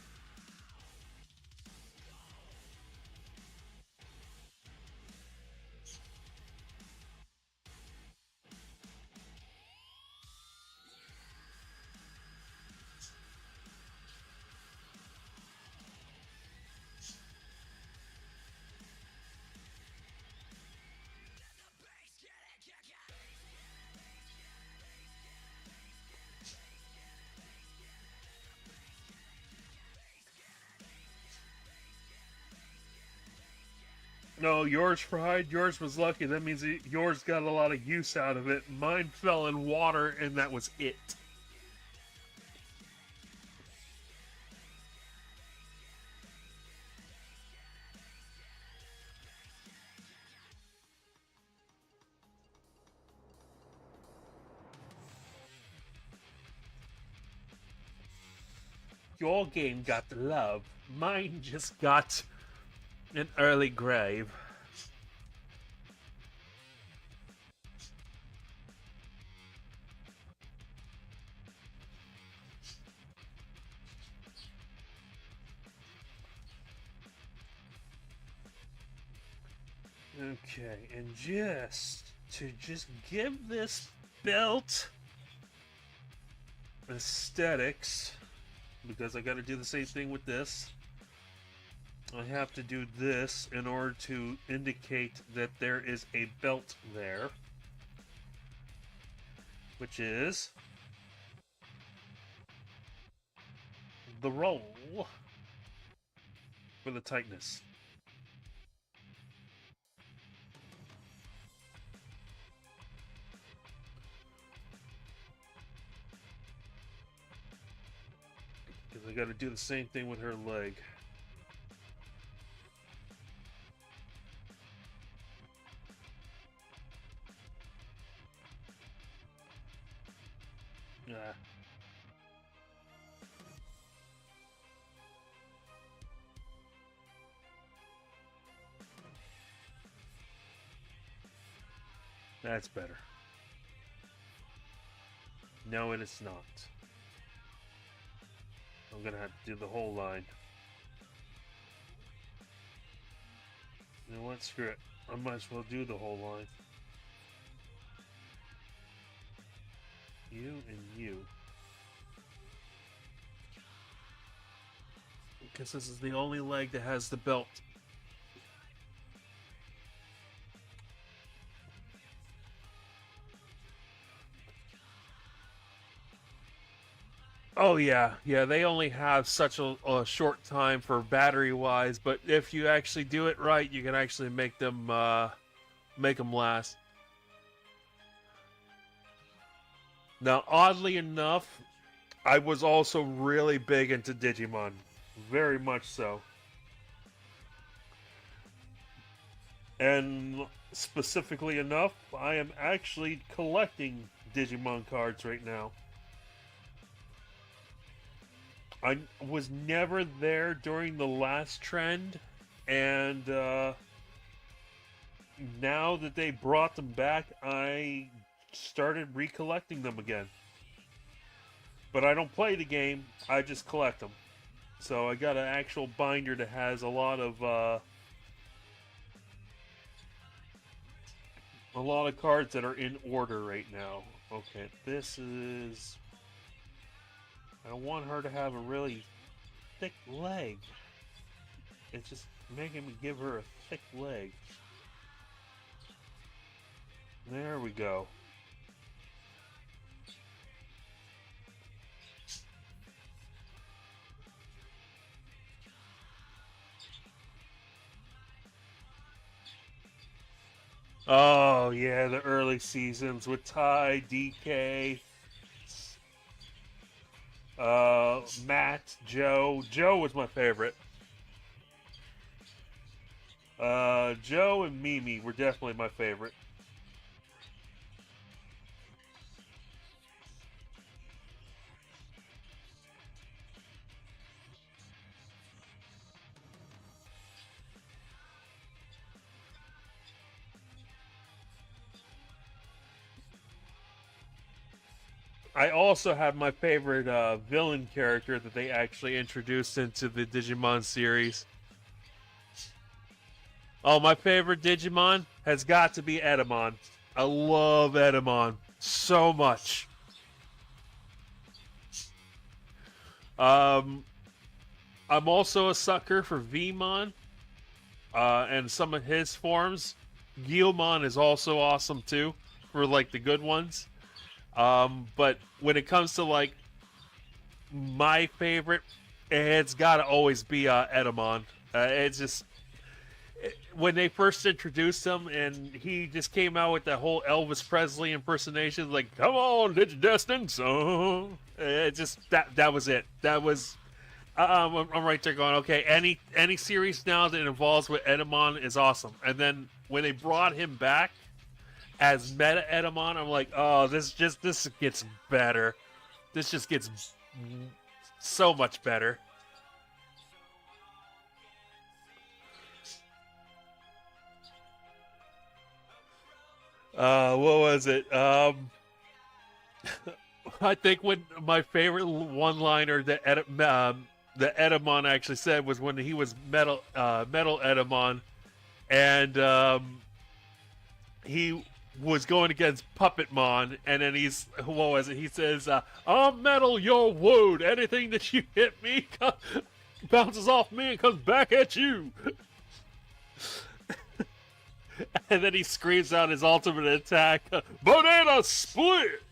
Speaker 1: No, yours fried. Yours was lucky. That means yours got a lot of use out of it. Mine fell in water, and that was it. Your game got the love. Mine just got an early grave. Okay, and just to just give this belt aesthetics, because I got to do the same thing with this. I have to do this in order to indicate that there is a belt there, which is the roll for the tightness. Because I got to do the same thing with her leg. Yeah. That's better. No, it is not. I'm gonna have to do the whole line. You know what? Screw it. I might as well do the whole line. You and you. Because this is the only leg that has the belt. Oh yeah, yeah. They only have such a short time for battery wise, but if you actually do it right, you can actually make them last. Now, oddly enough, I was also really big into Digimon, very much so, and specifically enough, I am actually collecting Digimon cards right now. I was never there during the last trend, and now that they brought them back, I started recollecting them again. But I don't play the game; I just collect them. So I got an actual binder that has a lot of cards that are in order right now. Okay, this is. I want her to have a really thick leg. It's just making me give her a thick leg. There we go. Oh yeah, the early seasons with Ty, DK, Matt, Joe. Joe was my favorite. Joe and Mimi were definitely my favorite. I also have my favorite villain character that they actually introduced into the Digimon series. Oh, my favorite Digimon has got to be Edamon. I love Edamon so much. Um, I'm also a sucker for Vmon and some of his forms. Guilmon is also awesome too, for like the good ones. But when it comes to like my favorite, it's got to always be Edamon. It's just when they first introduced him and he just came out with that whole Elvis Presley impersonation, like "Come on, Digidestin," so it just that was it. That was I'm right there going, okay. Any series now that involves with Edamon is awesome. And then when they brought him back as Meta Edamon, I'm like, oh, this gets better. This just gets so much better. What was it? I think when my favorite one-liner that Edamon actually said was when he was Metal Edamon, and he was going against Puppetmon, and then what was it? He says, "I'm metal, you're wood. Anything that you hit me bounces off me and comes back at you." And then he screams out his ultimate attack, "Banana Split!"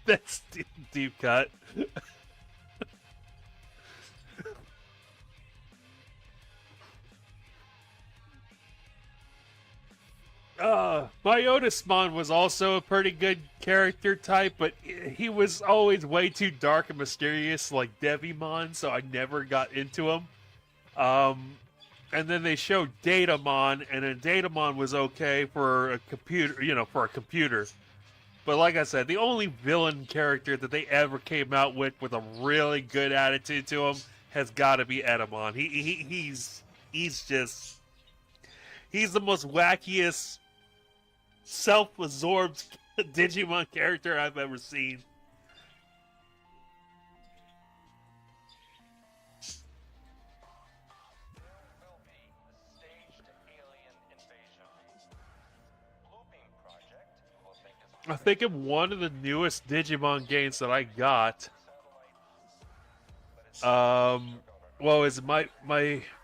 Speaker 1: That's deep cut. Biotismon was also a pretty good character type, but he was always way too dark and mysterious, like Devimon, so I never got into him. Um, and then they showed Datamon, and then Datamon was okay for a computer, for a computer. But like I said, the only villain character that they ever came out with a really good attitude to him has got to be Edamon. He's just he's the most wackiest, self-absorbed Digimon character I've ever seen. I think in one of the newest Digimon games that I got, well, is my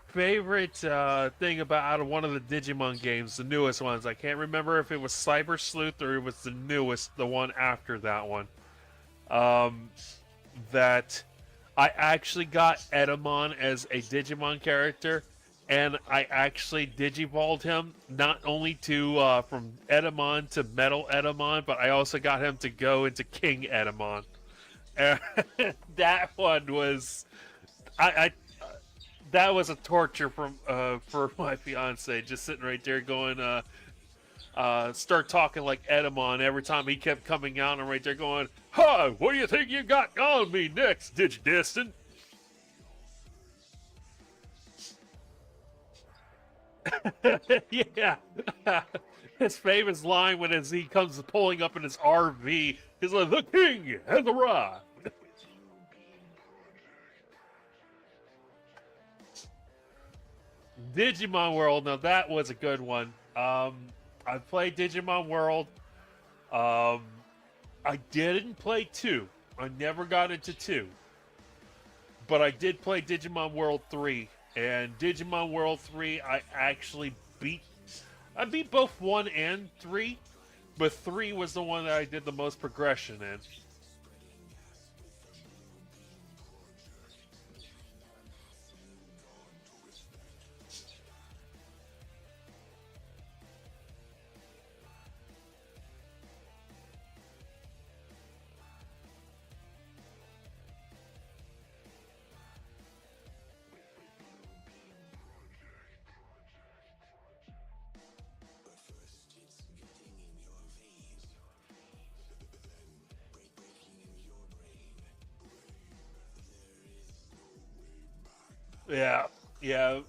Speaker 1: favorite thing about out of one of the Digimon games, the newest ones. I can't remember if it was Cyber Sleuth or it was the newest, the one after that one. Um, that I actually got Edamon as a Digimon character, and I actually digivolved him not only to from Edamon to Metal Edamon, but I also got him to go into King Edamon. And that one was I that was a torture from for my fiance, just sitting right there going start talking like Edamon every time he kept coming out, and I'm right there going, "Huh, what do you think you got on me next, Digidestin?" Yeah. His famous line when as he comes pulling up in his RV, he's like, "The king has arrived." Digimon World, now that was a good one. I played Digimon World. Um, I didn't play 2. I never got into 2. But I did play Digimon World 3. And Digimon World 3, I actually beat. I beat both 1 and 3. But 3 was the one that I did the most progression in. Yeah, yeah.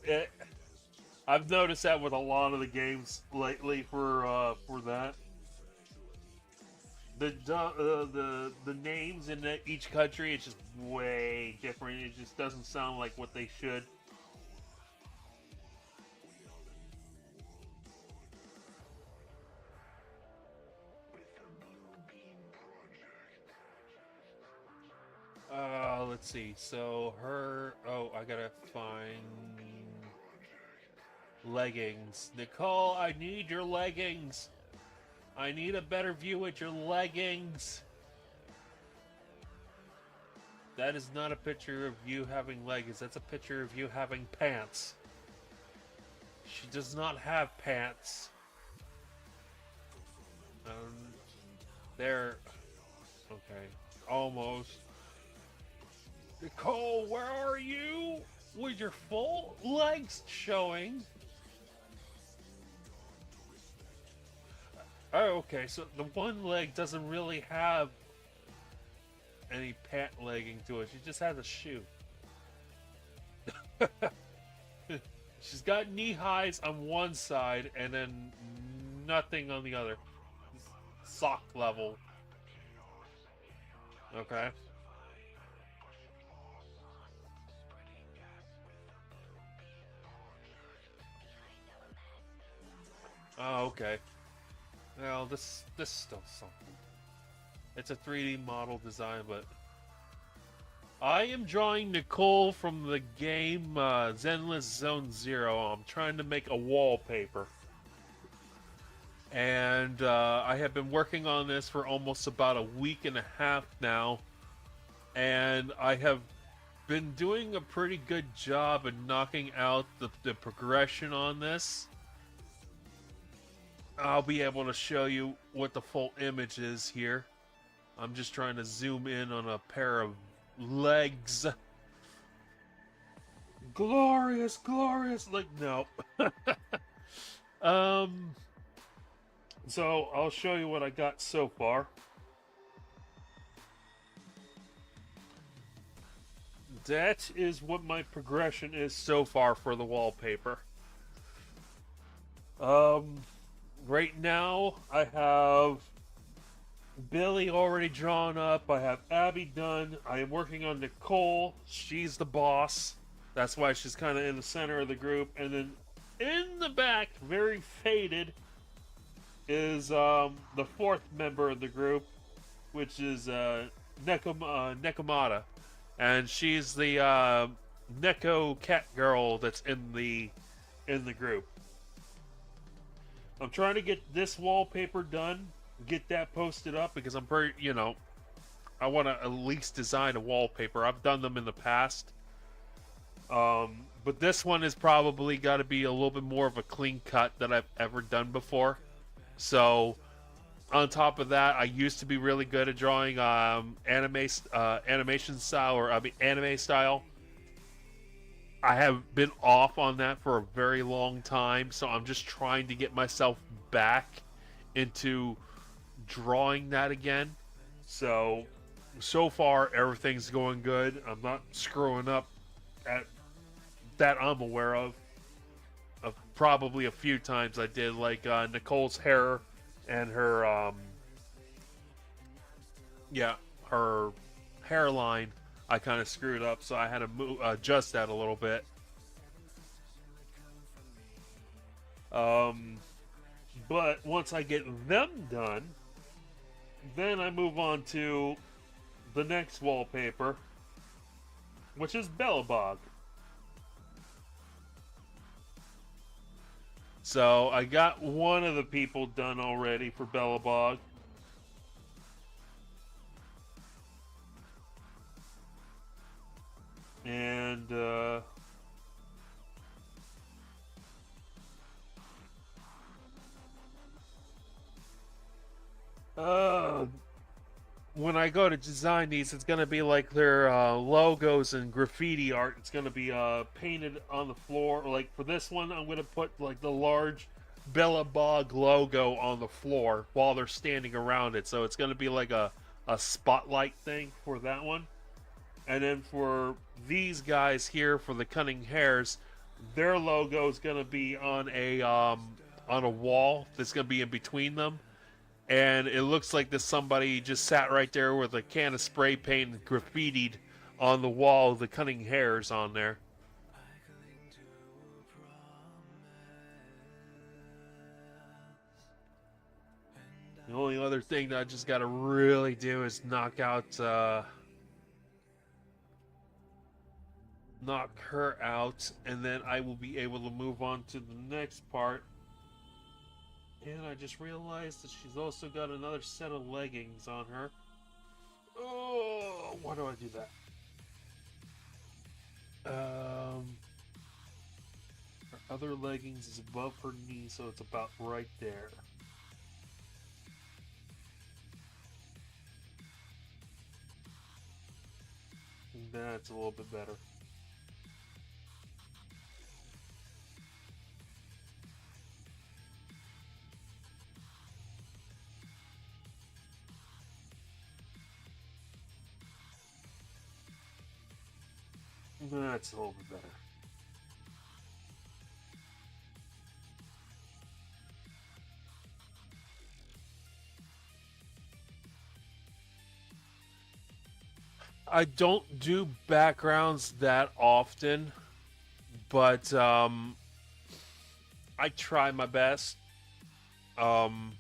Speaker 1: I've noticed that with a lot of the games lately for that. The names in each country it's just way different. It just doesn't sound like what they should. Let's see. So her. Oh, I gotta find leggings. Nicole, I need your leggings. I need a better view at your leggings. That is not a picture of you having leggings. That's a picture of you having pants. She does not have pants. Um, there. Okay. Almost. Nicole, where are you? With your full legs showing. Oh, okay. So the one leg doesn't really have any pant legging to it. She just has a shoe. She's got knee highs on one side and then nothing on the other. Sock level. Okay. Oh, okay. Well, this is still something. It's a 3D model design, but I am drawing Nicole from the game Zenless Zone Zero. I'm trying to make a wallpaper, and I have been working on this for almost about a week and a half now, and I have been doing a pretty good job in knocking out the progression on this. I'll be able to show you what the full image is here. I'm just trying to zoom in on a pair of legs. Glorious, glorious. Like, no. um, so I'll show you what I got so far. that is what my progression is so far for the wallpaper. Um, right now I have Billy already drawn up. I have Abby done. I am working on Nicole. She's the boss. That's why she's kind of in the center of the group. And then in the back, very faded, is the fourth member of the group, which is Nekomata, and she's the Neko cat girl that's in the group. I'm trying to get this wallpaper done, get that posted up because I'm pretty, I want to at least design a wallpaper. I've done them in the past, but this one is probably got to be a little bit more of a clean cut than I've ever done before. So, on top of that, I used to be really good at drawing animation style, or I mean anime style. I have been off on that for a very long time, so I'm just trying to get myself back into drawing that again. So far everything's going good. I'm not screwing up at that I'm aware of. Probably a few times I did, like Nicole's hair and her her hairline. I kind of screwed up, so I had to adjust that a little bit. But once I get them done, then I move on to the next wallpaper, which is Belobog. So I got one of the people done already for Belobog. And when I go to design these, it's gonna be like their logos and graffiti art. It's gonna be painted on the floor. Like for this one, I'm gonna put like the large Belobog logo on the floor while they're standing around it. So it's gonna be like a spotlight thing for that one. And then for these guys here, for the Cunning Hares, their logo is gonna be on a wall that's gonna be in between them, and it looks like this somebody just sat right there with a can of spray paint and graffitied on the wall the Cunning Hares on there. The only other thing that I just gotta really do is knock her out, and then I will be able to move on to the next part. And I just realized that she's also got another set of leggings on her. Oh, why do I do that? Her other leggings is above her knee, so it's about right there. That's a little bit better. That's a little bit better. I don't do backgrounds that often, but I try my best. Um,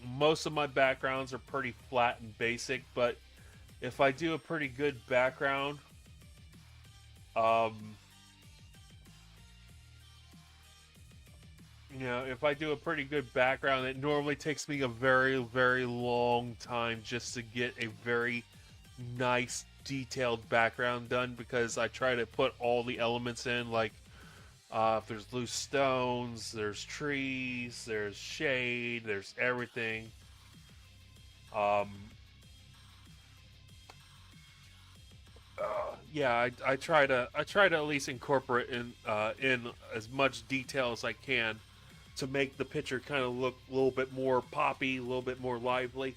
Speaker 1: Most of my backgrounds are pretty flat and basic, but if I do a pretty good background, um, if I do a pretty good background, it normally takes me a very, very long time just to get a very nice, detailed background done, because I try to put all the elements in, like if there's loose stones, there's trees, there's shade, there's everything. Um, yeah, I try to at least incorporate in as much detail as I can to make the picture kind of look a little bit more poppy, a little bit more lively.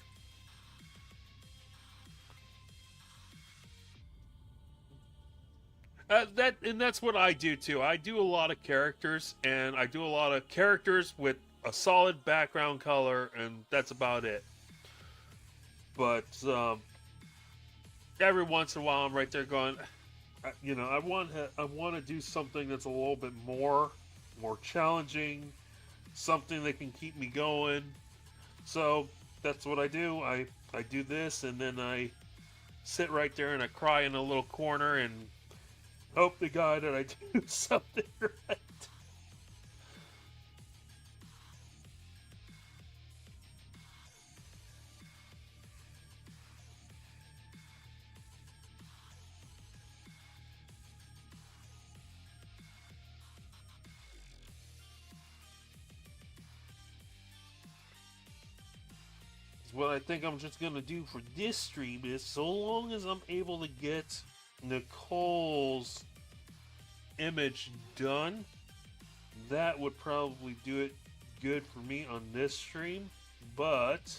Speaker 1: That's what I do too. I do a lot of characters, and I do a lot of characters with a solid background color, and that's about it. But every once in a while, I'm right there going, I want to do something that's a little bit more challenging, something that can keep me going. So that's what I do. I do this, and then I sit right there and I cry in a little corner and hope to God that I do something right. What I think I'm just gonna do for this stream is, so long as I'm able to get Nicole's image done, that would probably do it good for me on this stream. But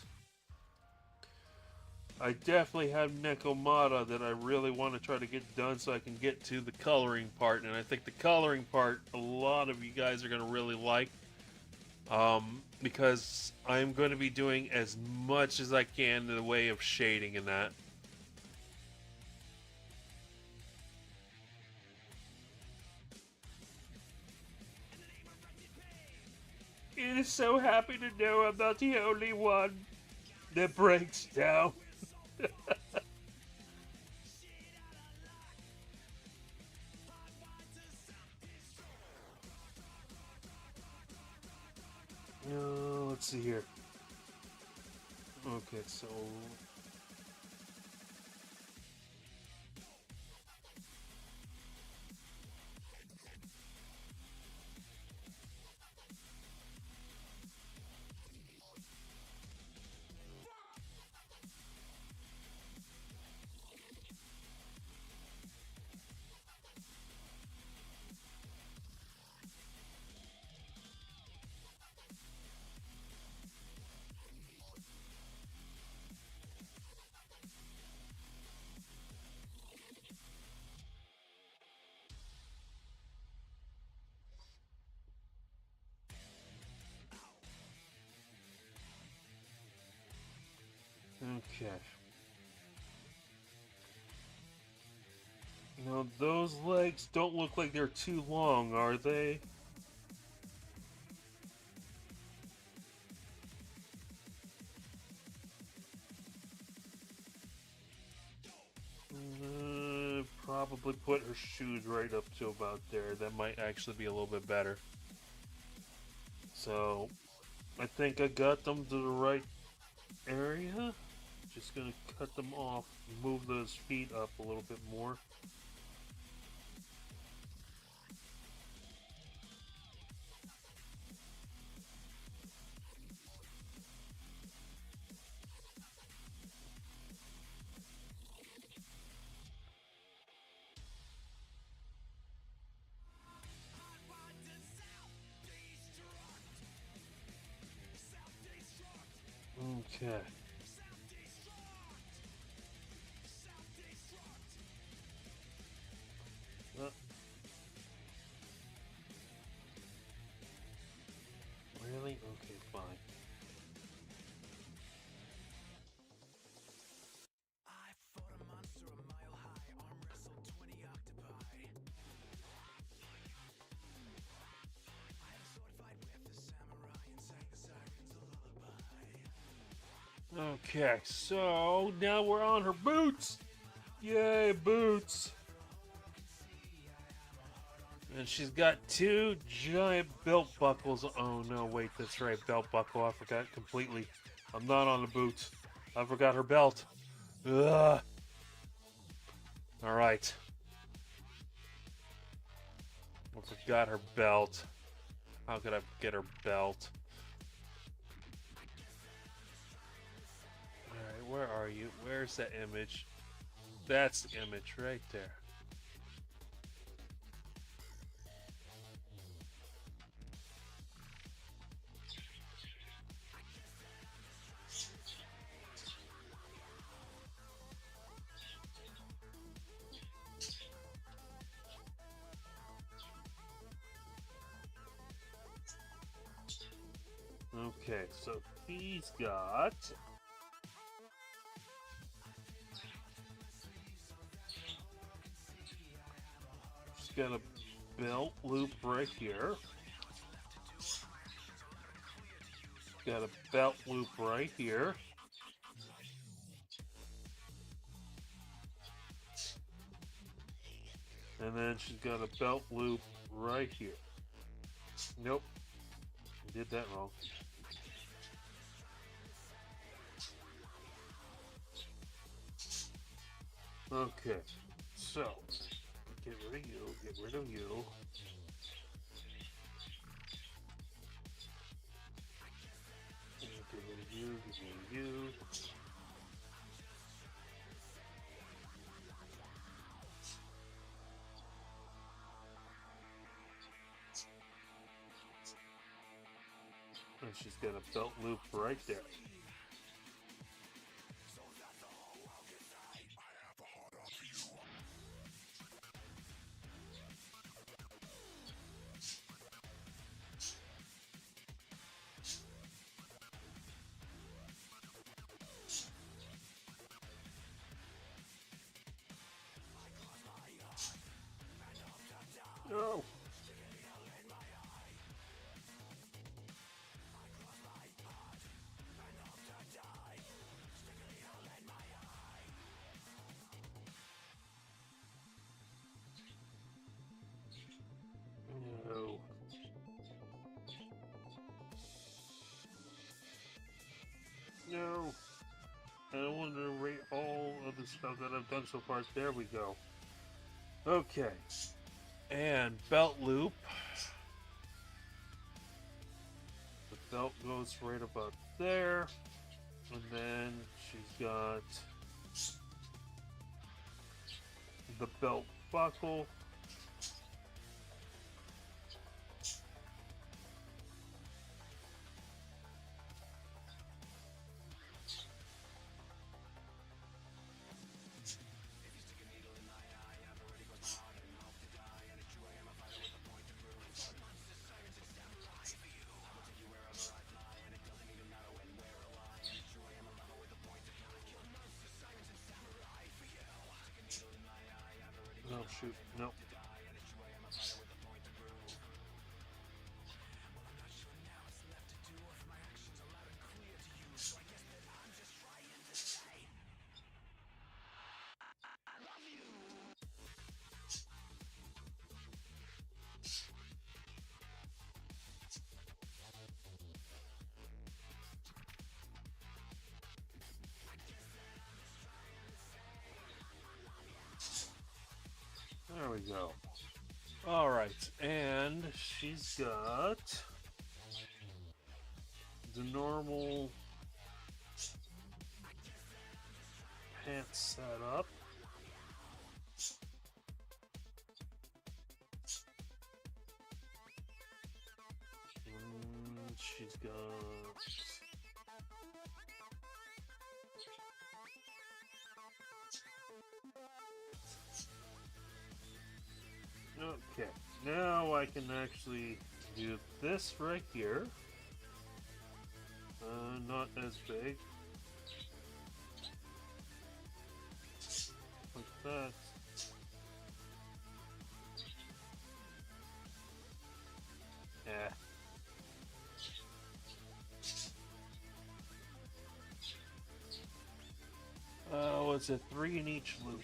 Speaker 1: I definitely have Nekomata that I really want to try to get done so I can get to the coloring part. And I think the coloring part, a lot of you guys are going to really like. Because I'm going to be doing as much as I can in the way of shading in that. It is so happy to know I'm not the only one that breaks down. Let's see here. Okay, so okay. Now those legs don't look like they're too long, are they? Probably put her shoes right up to about there. That might actually be a little bit better. So, I think I got them to the right area. Just gonna cut them off, move those feet up a little bit more. Okay. Uh, really? Okay, fine. Okay, so now we're on her boots. Yay, boots. And she's got two giant belt buckles. Oh no, wait, that's right, belt buckle. I forgot completely. I'm not on the boots. I forgot her belt. Ugh. Alright. I forgot her belt. How could I get her belt? Alright, where are you? Where's that image? That's the image right there. Okay, so he's got... She's got a belt loop right here. Got a belt loop right here. And then she's got a belt loop right here. Nope. Did that wrong. Okay. So, get rid of you, get rid of you. Get rid of you, get rid of you. And she's got a belt loop right there. No! No. No. I don't want to rate all of the stuff that I've done so far. There we go. Okay. And belt loop. The belt goes right about there. And then she's got the belt buckle. No, shoot, no. There we go. Alright, and she's got the normal pants set up. And she's got... Okay, now I can actually do this right here. Not as big. Like that. Yeah. What's it? 3 in each loop.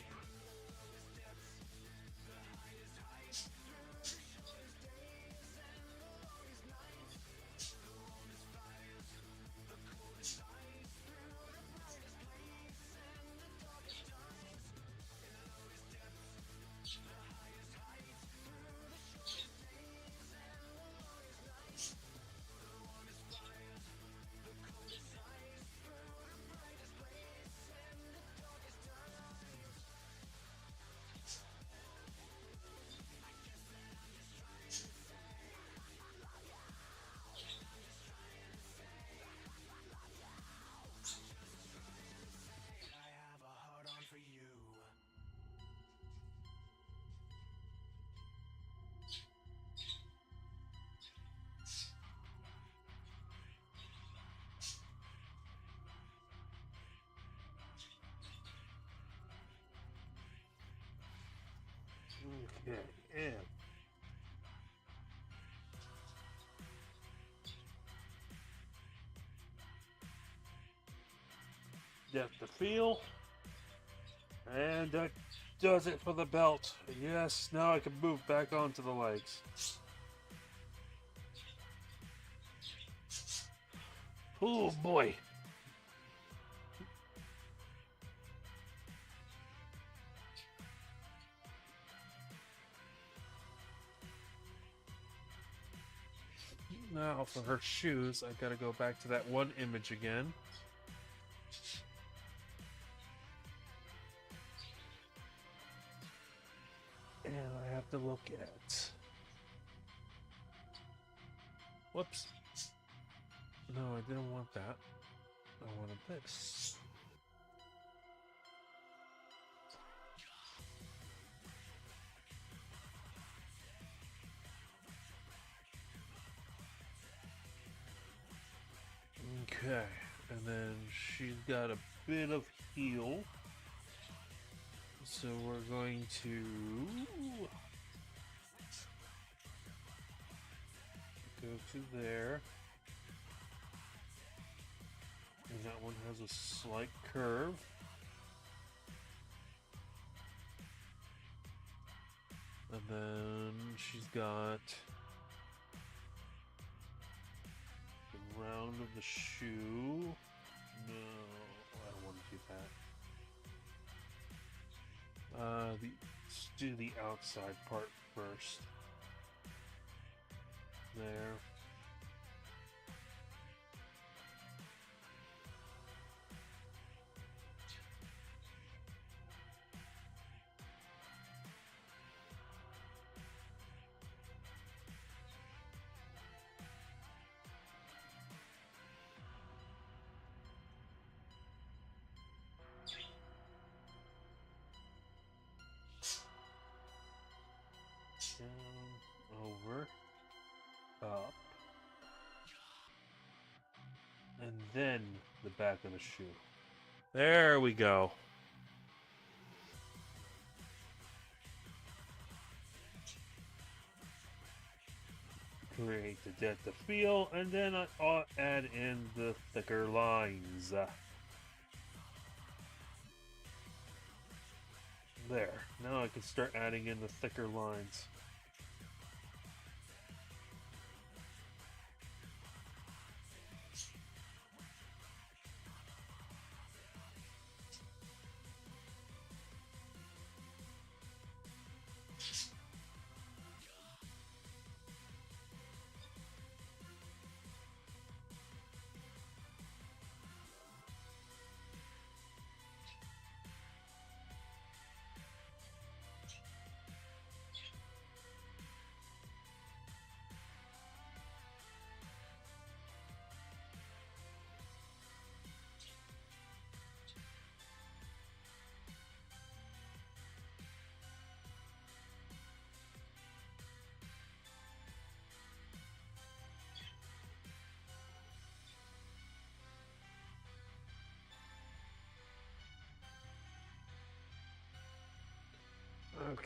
Speaker 1: Okay, and depth of feel, and that does it for the belt. Yes, now I can move back onto the legs. Oh boy. Now for her shoes, I gotta go back to that one image again. And I have to look at... Whoops. No, I didn't want that. I wanted this. Okay, and then she's got a bit of heel. So we're going to go to there. And that one has a slight curve. And then she's got the round of the shoe. No, I don't want to do that. Let's do the outside part first. There. Down, over, up, and then the back of the shoe. There we go. Create the depth of feel, and then I'll add in the thicker lines. There. Now I can start adding in the thicker lines.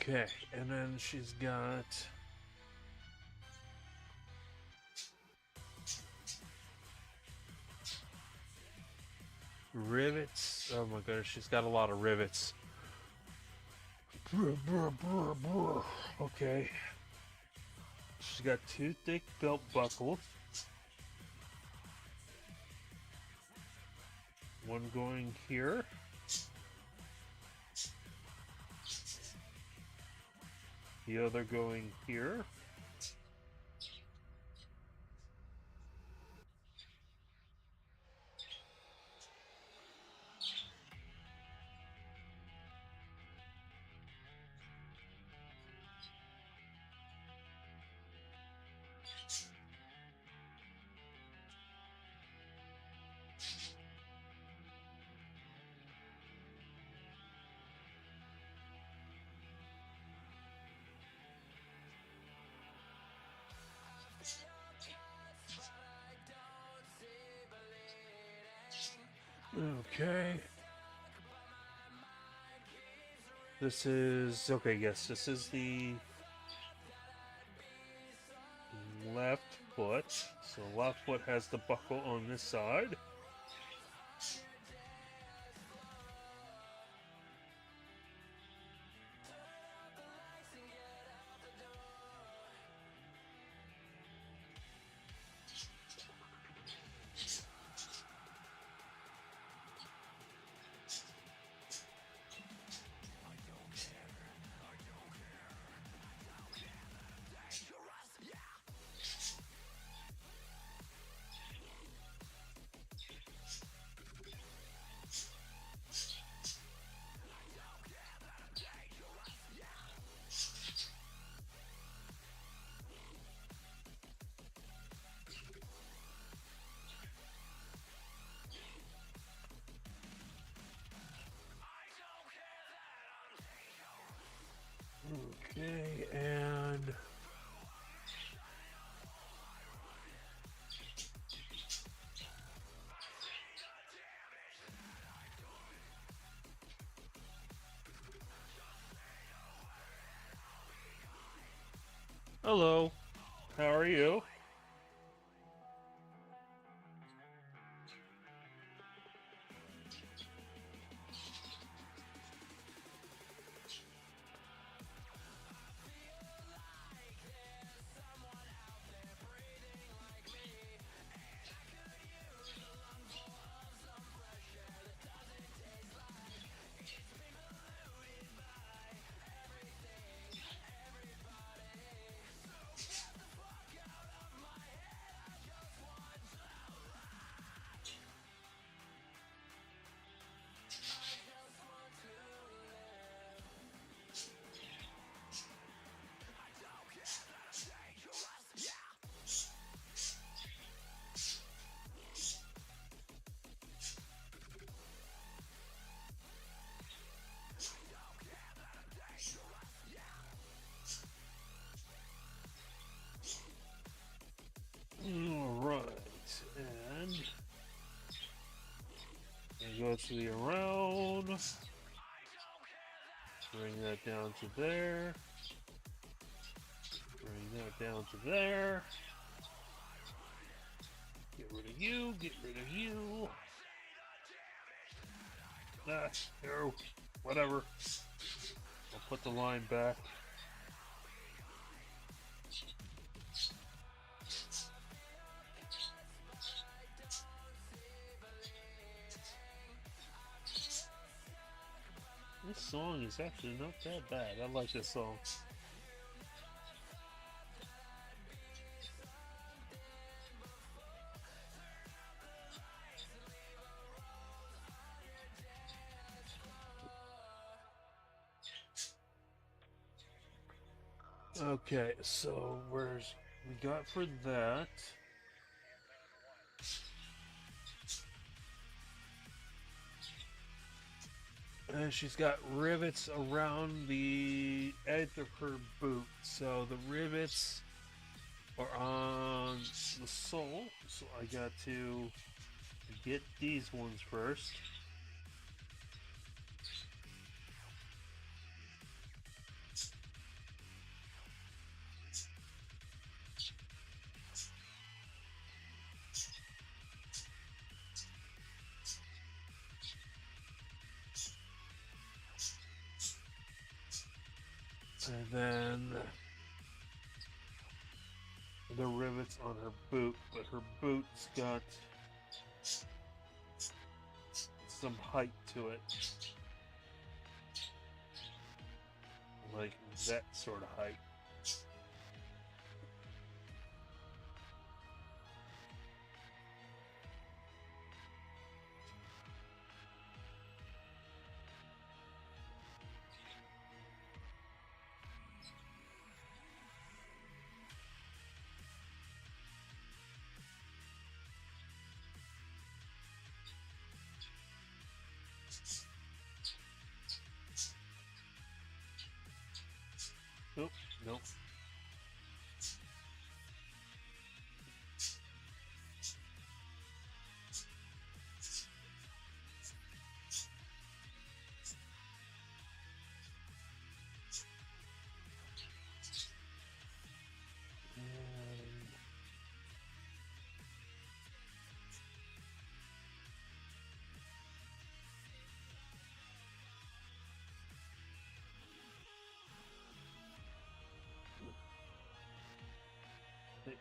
Speaker 1: Okay, and then she's got rivets. Oh my goodness, she's got a lot of rivets. Okay. She's got 2 thick belt buckles. One going here. The other going here. Okay. This is, okay, yes, this is the foot. So left foot has the buckle on this side. Okay, and hello, how are you? Alright, and go to the around, bring that down to there, bring that down to there, get rid of you, get rid of you, no, whatever, I'll put the line back. This song is actually not that bad. I like this song. Okay, so where's we got for that? And she's got rivets around the edge of her boot. So the rivets are on the sole. So I got to get these ones first. And then the rivets on her boot, but her boot's got some height to it. Like that sort of height. Nope,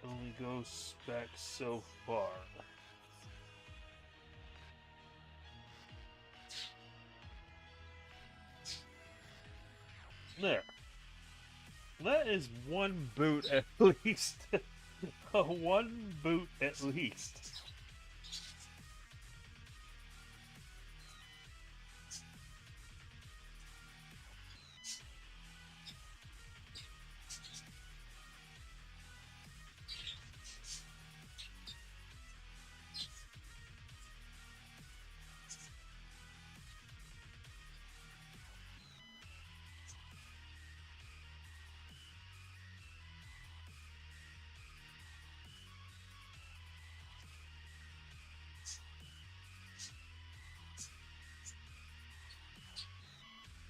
Speaker 1: it only goes back so far. There. That is one boot at least. One boot at least.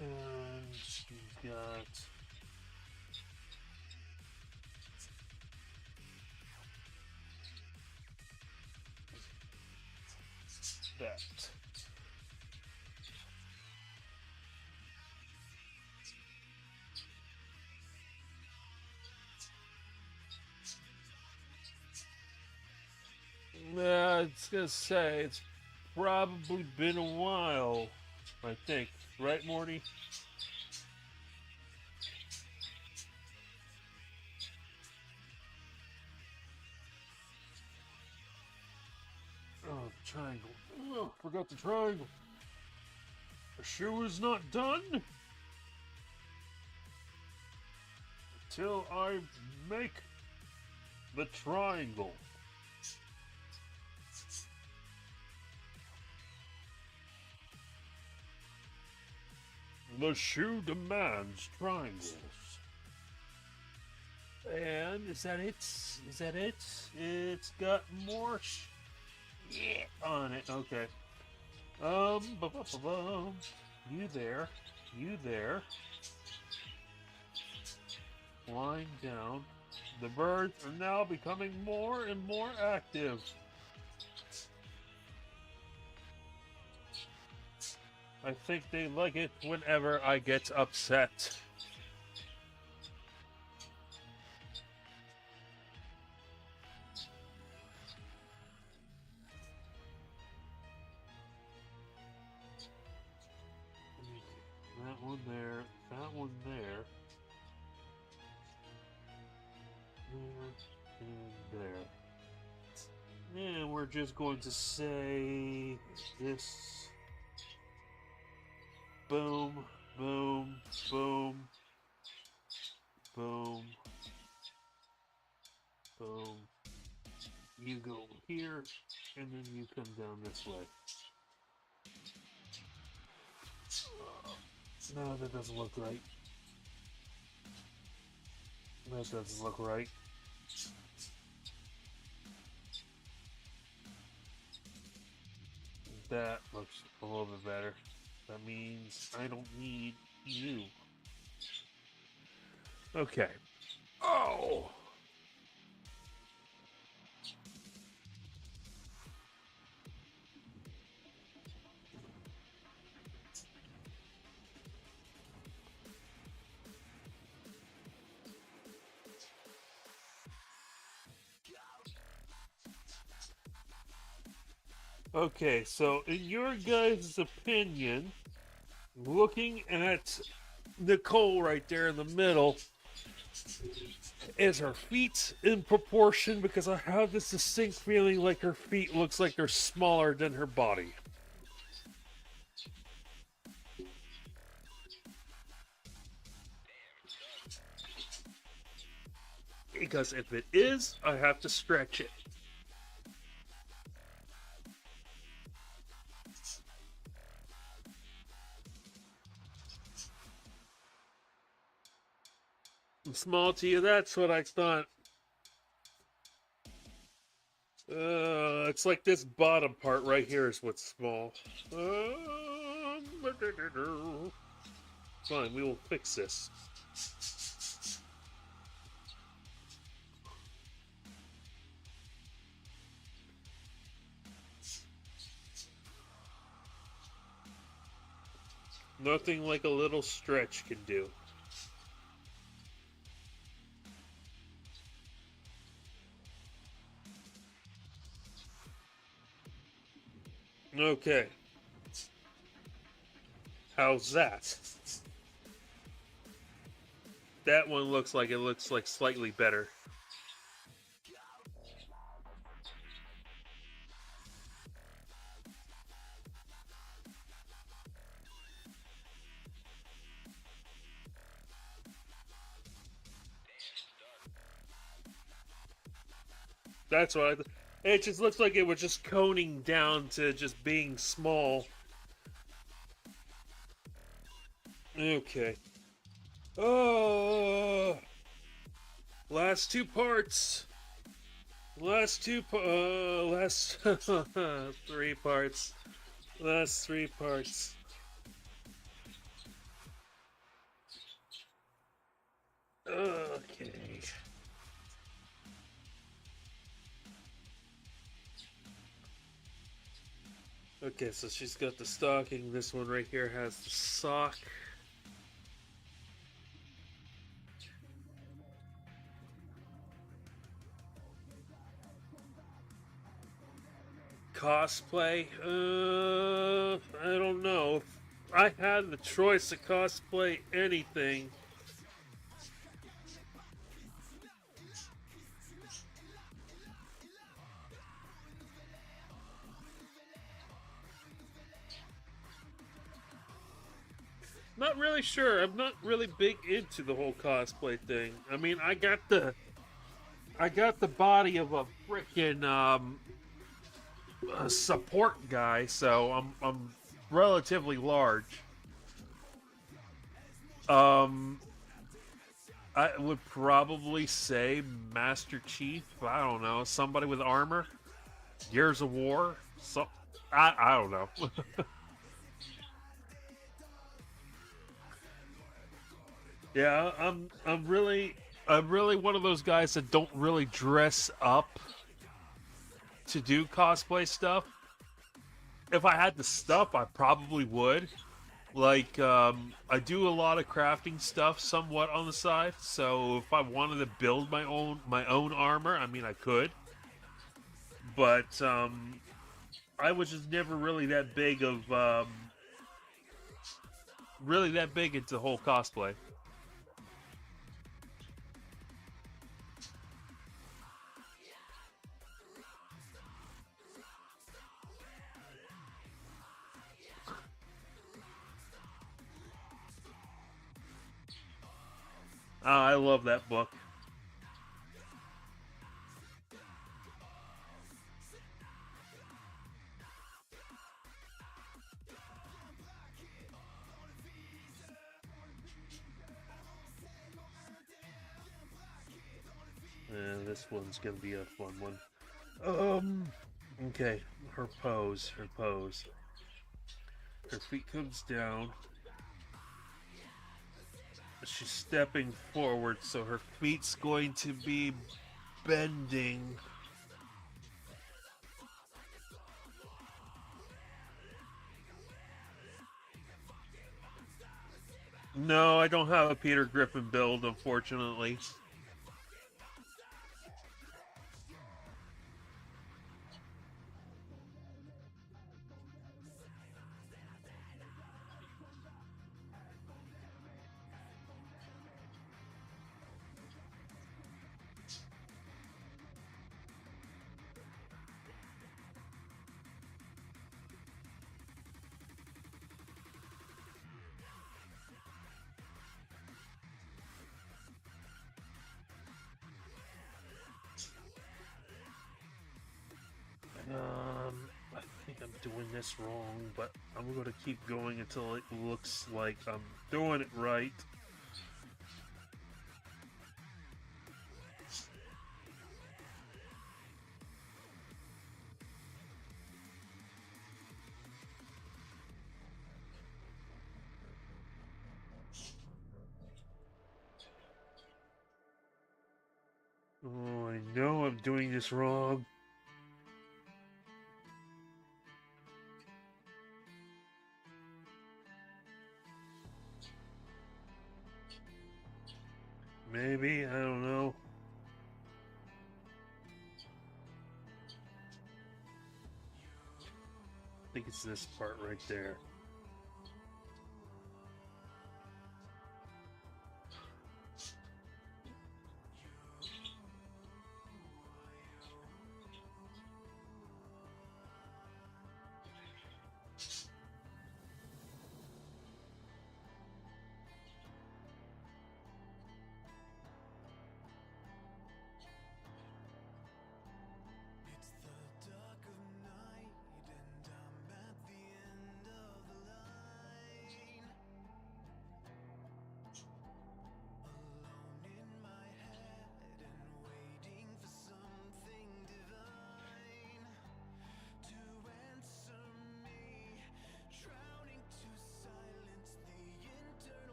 Speaker 1: And she's got that. I was gonna say it's probably been a while. I think, right, Morty? Oh, triangle. Oh, forgot the triangle. The shoe is not done until I make the triangle. The shoe demands triangles. And is that it? Is that it? It's got more shit on it. Okay. You there. You there. Lying down. The birds are now becoming more and more active. I think they like it whenever I get upset. That one there, that one there, and there. And we're just going to say this. Boom, boom, boom, boom, boom. You go here, and then you come down this way. No, that doesn't look right. That doesn't look right. That looks a little bit better. That means I don't need you. Okay. Oh! Okay, so in your guys' opinion, looking at Nicole right there in the middle, is her feet in proportion? Because I have this distinct feeling like her feet looks like they're smaller than her body. Because if it is, I have to stretch it. Small to you, that's what I thought. It's like this bottom part right here is what's small. Fine, we will fix this. Nothing like a little stretch can do. Okay, how's that? That one looks like slightly better. That's what it just looks like it was just coning down to just being small. Okay. Oh, last two parts. Last three parts. Last three parts. Okay. Okay, so she's got the stocking. This one right here has the sock. Cosplay? I don't know. If I had the choice to cosplay anything, not really sure. I'm not really big into the whole cosplay thing. I mean, I got the body of a freaking a support guy, so I'm relatively large. Um, I would probably say Master Chief. I don't know, somebody with armor, Gears of War. So I don't know. Yeah, I'm really one of those guys that don't really dress up to do cosplay stuff. If I had the stuff, I probably would. Like, I do a lot of crafting stuff, somewhat on the side. So if I wanted to build my own armor, I mean, I could. But I was just never really that big into the whole cosplay. I love that book. And this one's gonna be a fun one. Um, okay, her pose, her pose. Her feet comes down. She's stepping forward, so her feet's going to be bending. No, I don't have a Peter Griffin build, unfortunately. I think I'm doing this wrong, but I'm going to keep going until it looks like I'm doing it right. Oh, I know I'm doing this wrong. Maybe, I don't know. think it's this part right there.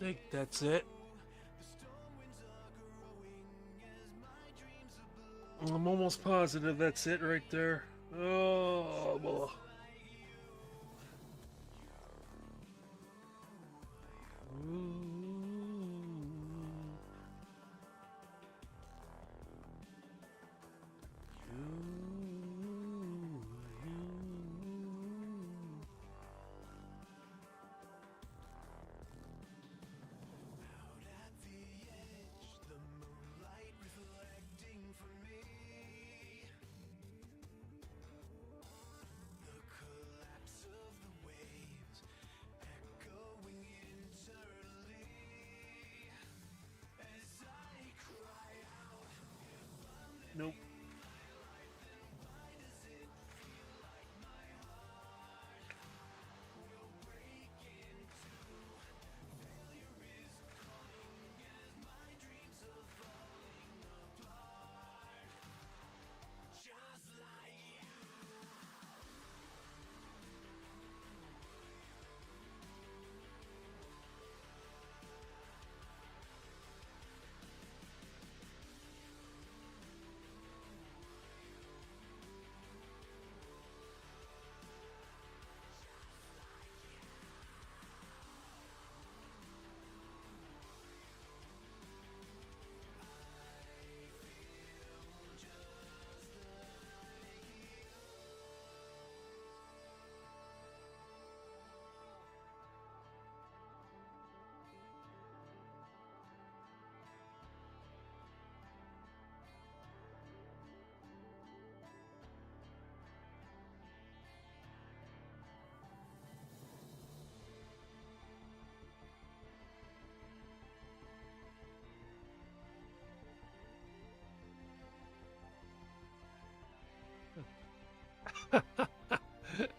Speaker 1: I think that's it. I'm almost positive that's it right there. Oh, boy. Nope.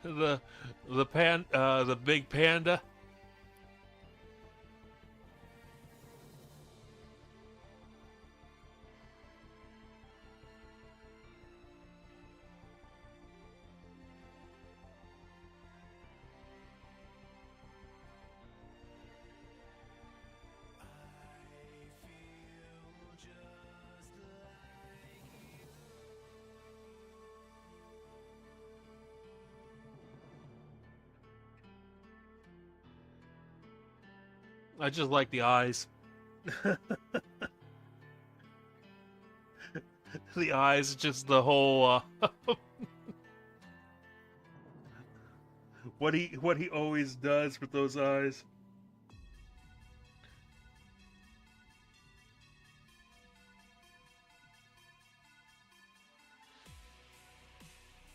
Speaker 1: the the big panda. I just like the eyes. The eyes, just the whole what he always does with those eyes.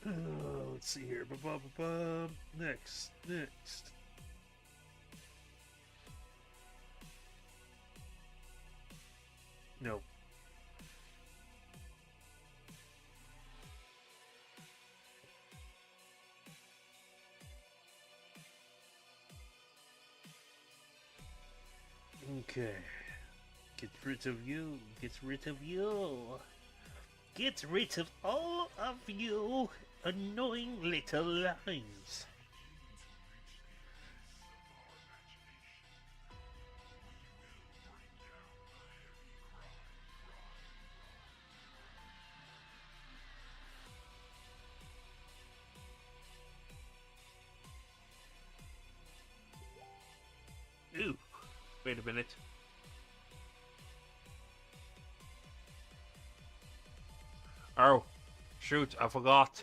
Speaker 1: Let's see here. Next. No. Okay. Get rid of you. Get rid of you. Get rid of all of you annoying little lines. Ooh. Wait a minute. Oh, shoot, I forgot.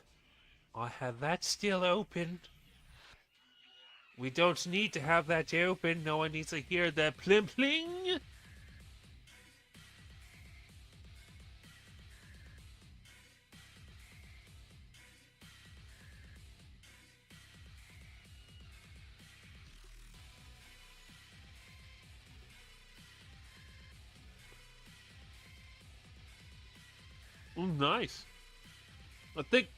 Speaker 1: I had that still open. We don't need to have that open. No one needs to hear that plim pling. Oh, nice. I think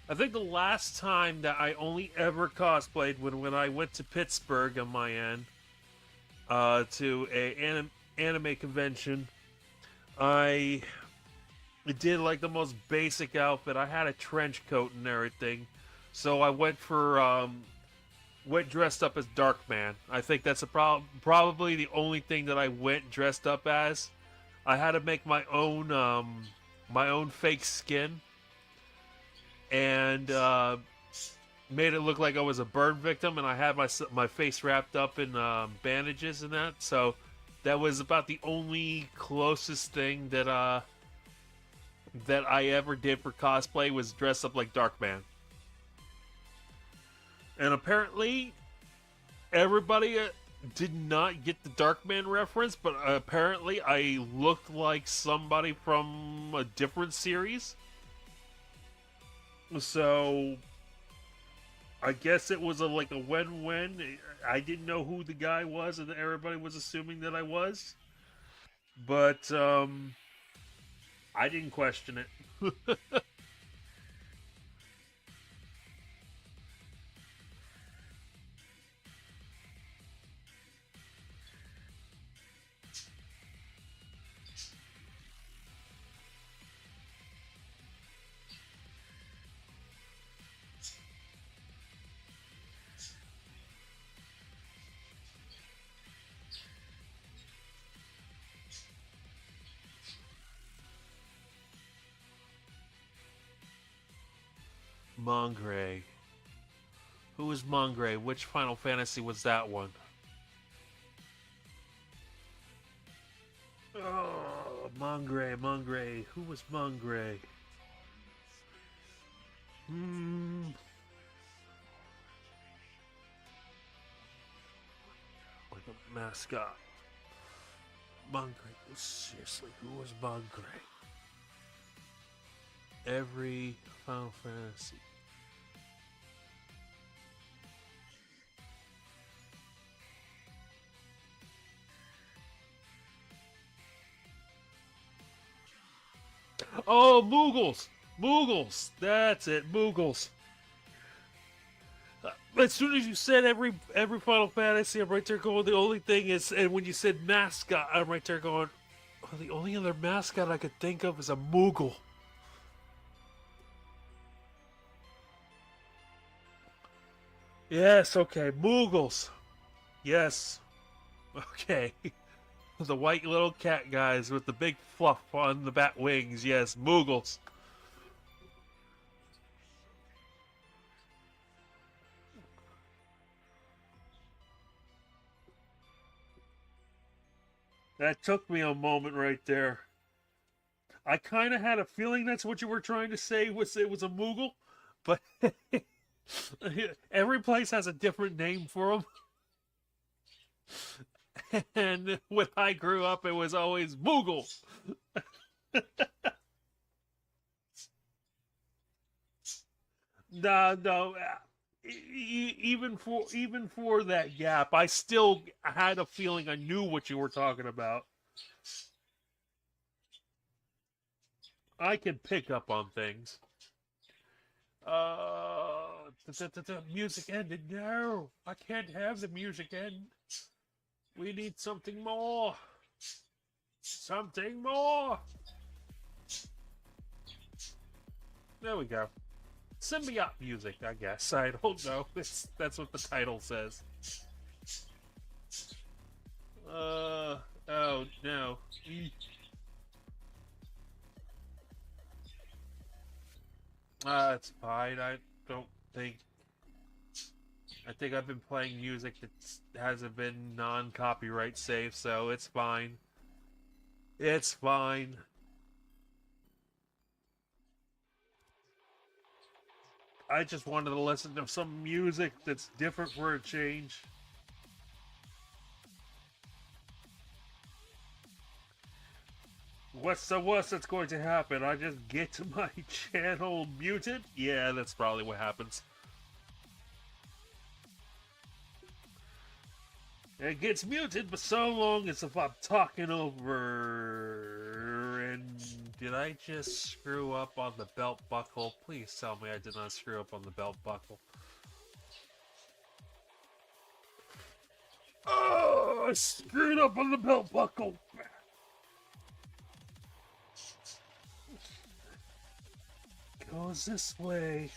Speaker 1: I think the last time that I only ever cosplayed when I went to Pittsburgh on my end, to a anime convention. I did like the most basic outfit. I had a trench coat and everything, so I went dressed up as Darkman. I think that's probably the only thing that I went dressed up as. I had to make my own fake skin and made it look like I was a burn victim, and I had my face wrapped up in bandages and that. So that was about the only closest thing that I ever did for cosplay was dress up like Darkman. And apparently, everybody did not get the Darkman reference, but apparently I looked like somebody from a different series. So I guess it was like a win-win. I didn't know who the guy was, and everybody was assuming that I was. But I didn't question it. Mongray. Who was Mongray? Which Final Fantasy was that one? Oh, Mongray. Who was Mongray? Hmm. Like a mascot. Mongray. Seriously, who was Mongray? Every Final Fantasy. Oh, Moogles! Moogles! That's it, Moogles. As soon as you said every Final Fantasy, I'm right there going. The only thing is, and when you said mascot, I'm right there going. Oh, the only other mascot I could think of is a Moogle. Yes, okay, Moogles. Yes, okay. The white little cat guys with the big fluff on the bat wings. Yes, Moogles. That took me a moment right there. I kind of had a feeling that's what you were trying to say was it was a Moogle, but every place has a different name for them. And when I grew up, it was always Moogle. No, no. Even for that gap, I still had a feeling I knew what you were talking about. I can pick up on things. The music ended. No, I can't have the music end. We need something more. Something more. There we go. Symbiote music, I guess. I don't know. That's what the title says. Oh no. It's fine. I don't think. I think I've been playing music that hasn't been non-copyright safe, so it's fine. It's fine. I just wanted to listen to some music that's different for a change. What's the worst that's going to happen? I just get my channel muted? Yeah, that's probably what happens. It gets muted, but so long as if I'm talking over. And did I just screw up on the belt buckle? Please tell me I did not screw up on the belt buckle. Oh, I screwed up on the belt buckle. Goes this way.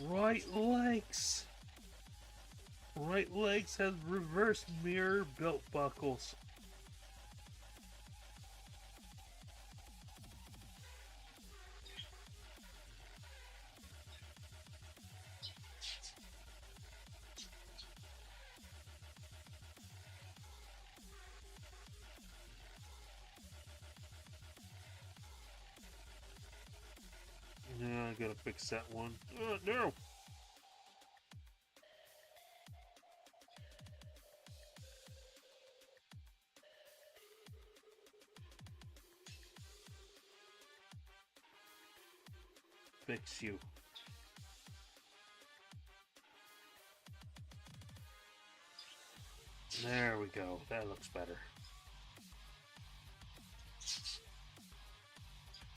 Speaker 1: Right legs. Right legs has reverse mirror belt buckles. Yeah, I gotta fix that one. No! Fix you. There we go. That looks better.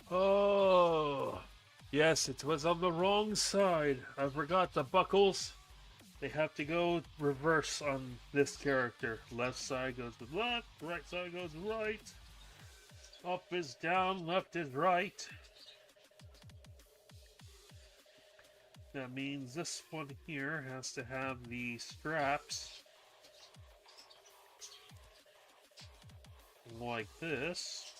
Speaker 1: Oh! Yes, it was on the wrong side. I forgot the buckles. They have to go reverse on this character. Left side goes with left, right side goes right. Up is down, left is right. That means this one here has to have the straps like this.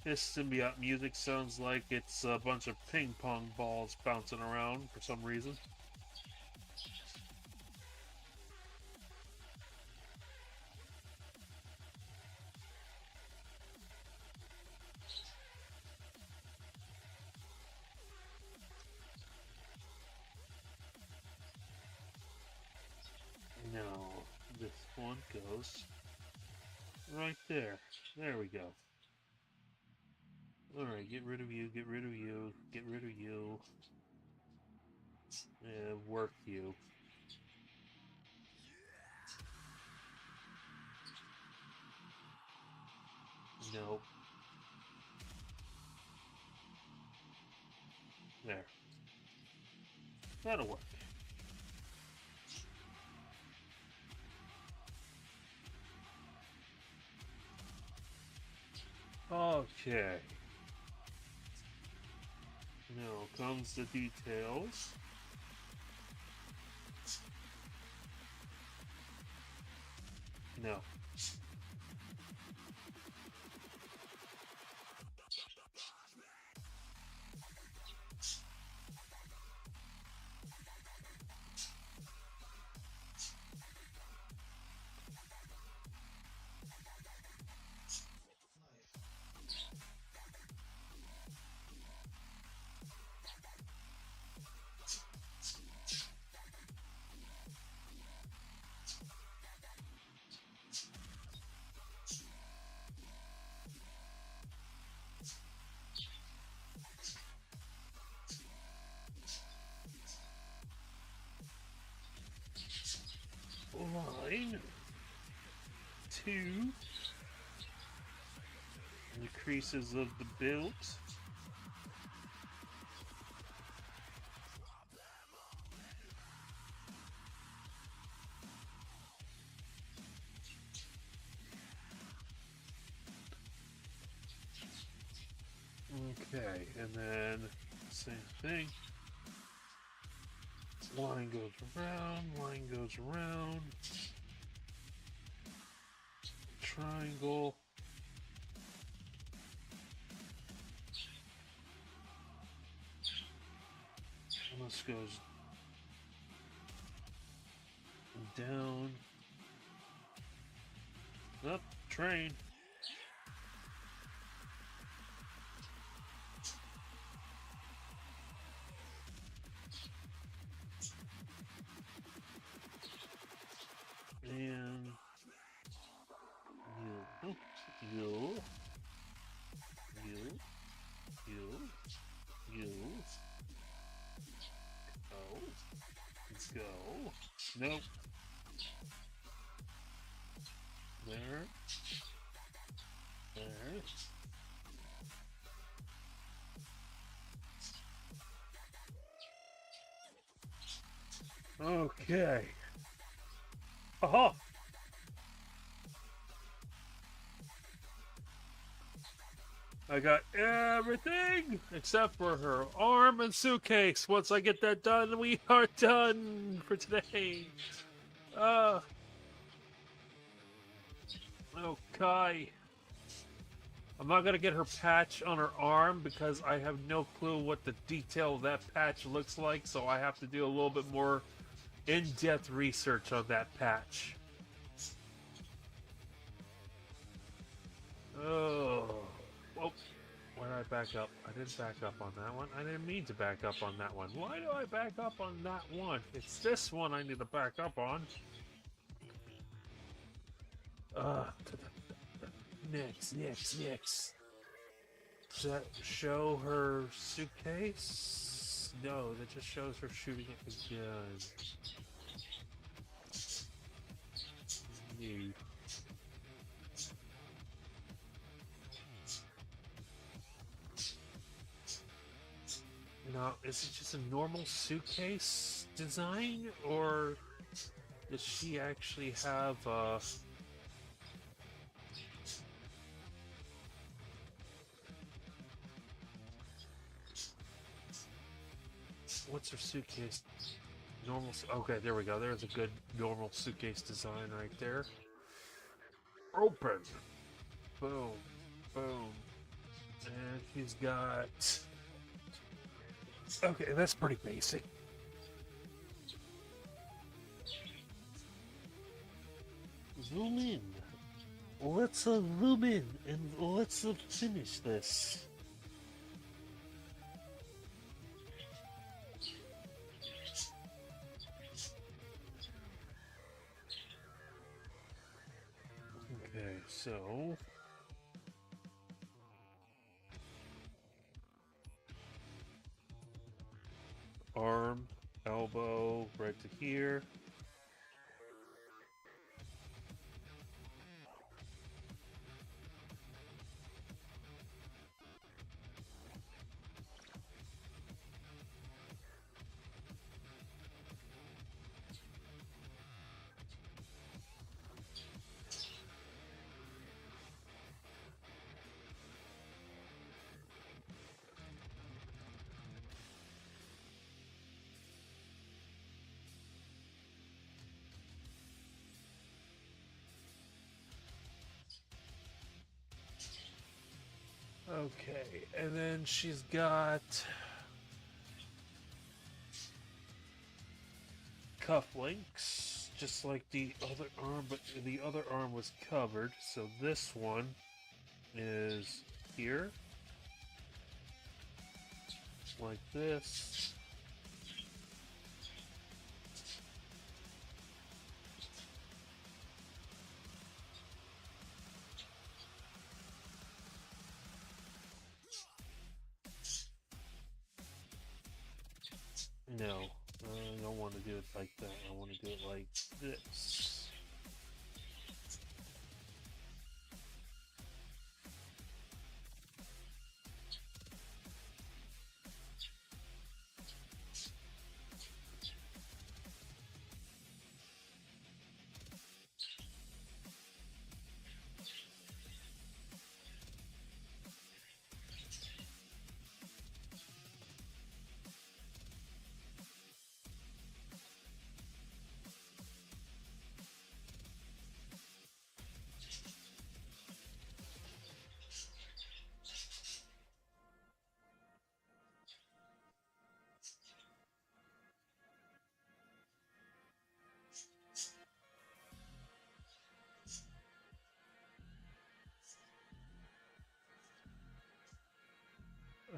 Speaker 1: This symbiote music sounds like it's a bunch of ping pong balls bouncing around for some reason. No, this one goes right there. There we go. Alright, get rid of you, get rid of you, get rid of you. Work you. Nope. There. That'll work. Okay. Now comes the details. No. Line. 2. The creases of the belt. Okay, and then same thing. Line goes around, line goes around. Triangle. this goes down. Up, train. And you, go. Nope. There. Okay. Aha! I got everything except for her arm and suitcase. Once I get that done, we are done for today. Okay. I'm not gonna get her patch on her arm because I have no clue what the detail of that patch looks like, so I have to do a little bit more in-depth research on that patch. Oh. Well, why did I back up? I didn't back up on that one. I didn't mean to back up on that one. Why do I back up on that one? It's this one I need to back up on. Next. Does that show her suitcase? No, that just shows her shooting at the gun. Neat. Now, is it just a normal suitcase design, or does she actually have what's her suitcase? Normal. Okay, there we go. There's a good normal suitcase design right there. Open. Boom. Boom. And she's got. Okay, that's pretty basic. Zoom in. Let's zoom in and let's finish this. Okay, so arm, elbow, right to here. Okay, and then she's got cufflinks, just like the other arm, but the other arm was covered. So this one is here, like this. No, I don't want to do it like that. I want to do it like this.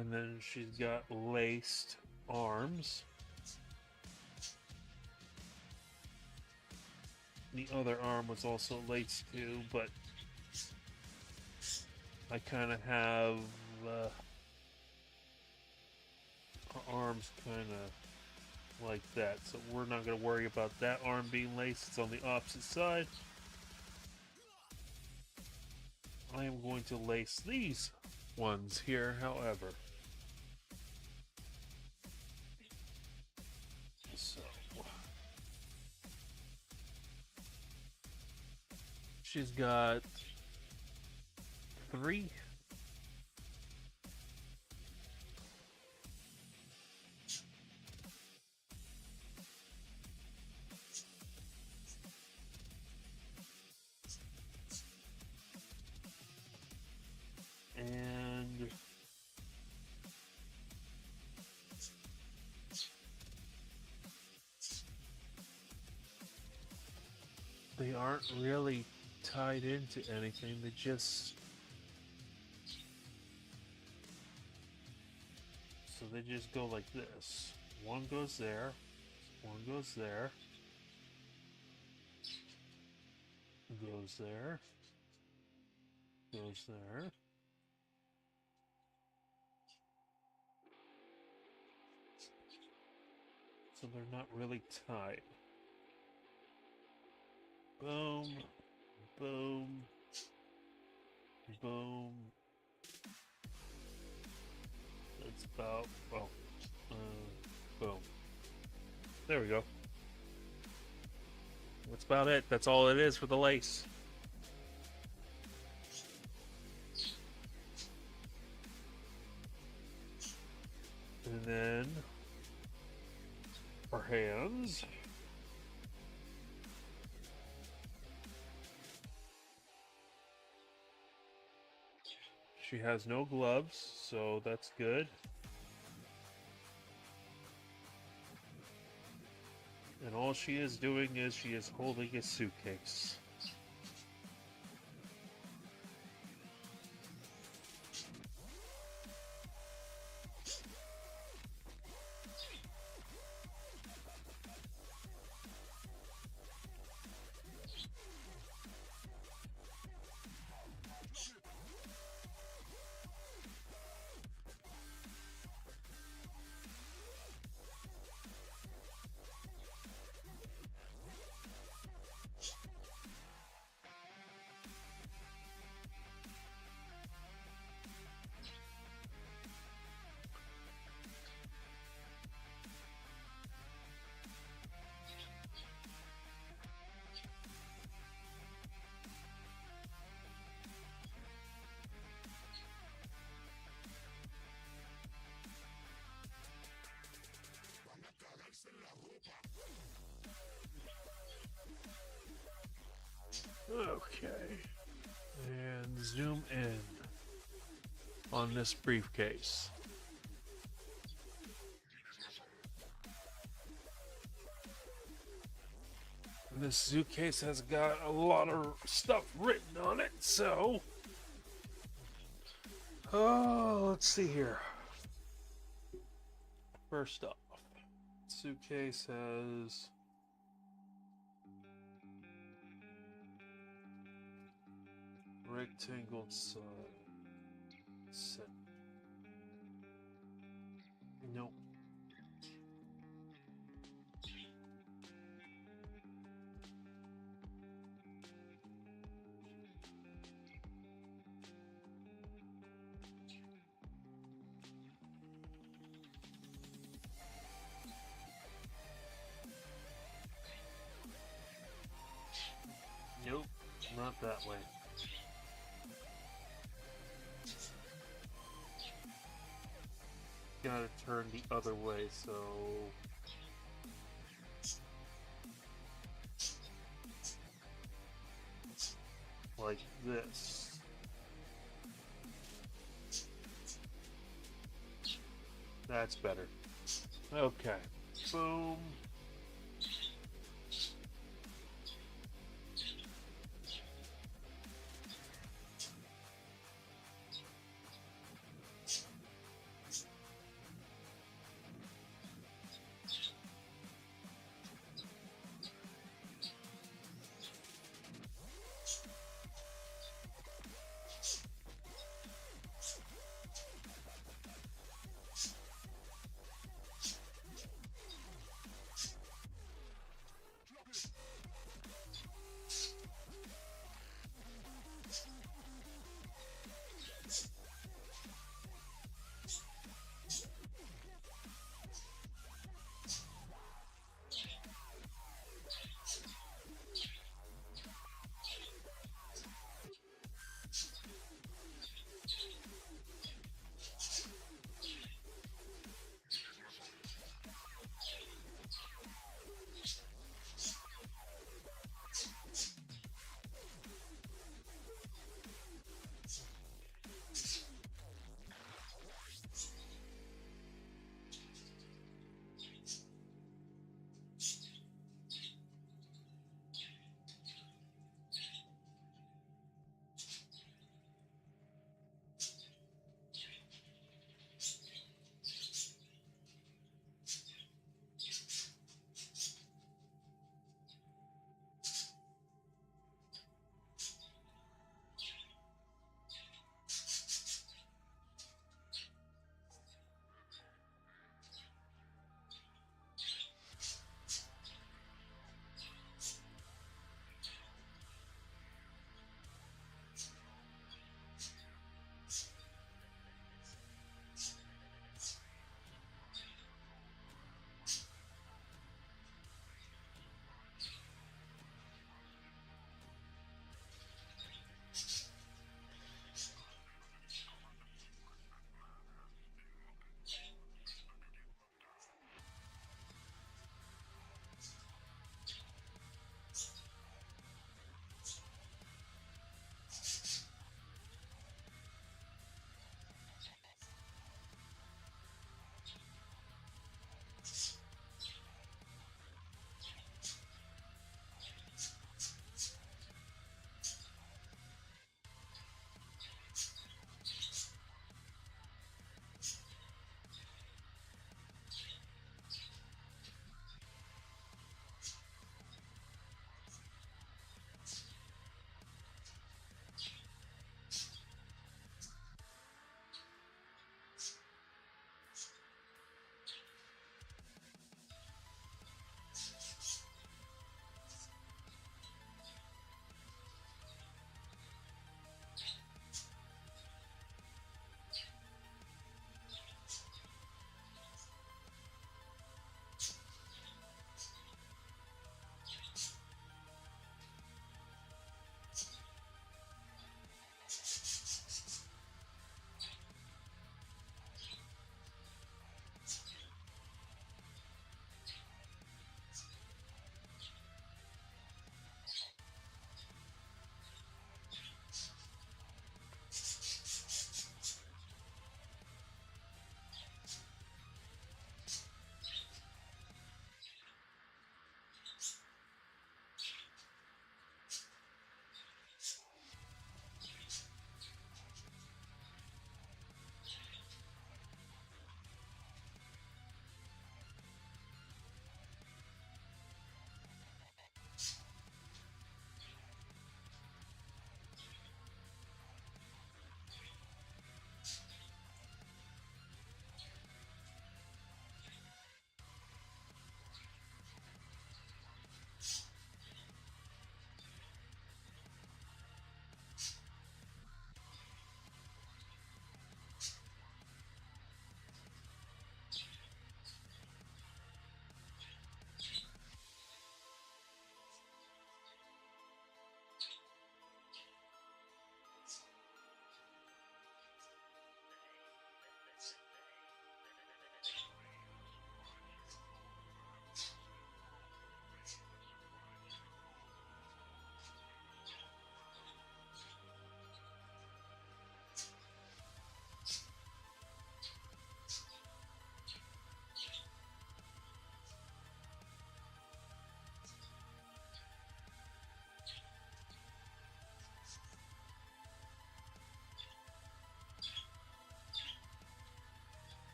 Speaker 1: And then she's got laced arms. The other arm was also laced too, but I kind of have her arms kind of like that, so we're not going to worry about that arm being laced. It's on the opposite side. I am going to lace these ones here, however. So she's got 3. And they aren't really tied into anything. They just... So they just go like this. One goes there. One goes there. Goes there. Goes there. So they're not really tied. Boom. Boom. Boom. That's about... Oh. Boom. There we go. That's about it. That's all it is for the lace. And then her hands. She has no gloves, so that's good. And all she is doing is she is holding a suitcase. Okay. And zoom in on this briefcase. This suitcase has got a lot of stuff written on it, so... Oh, let's see here. First off, suitcase has... rectangle side. Set. Nope. Nope, not that way. Gotta turn the other way, so... like this. That's better. Okay. Boom.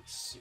Speaker 1: Let's see.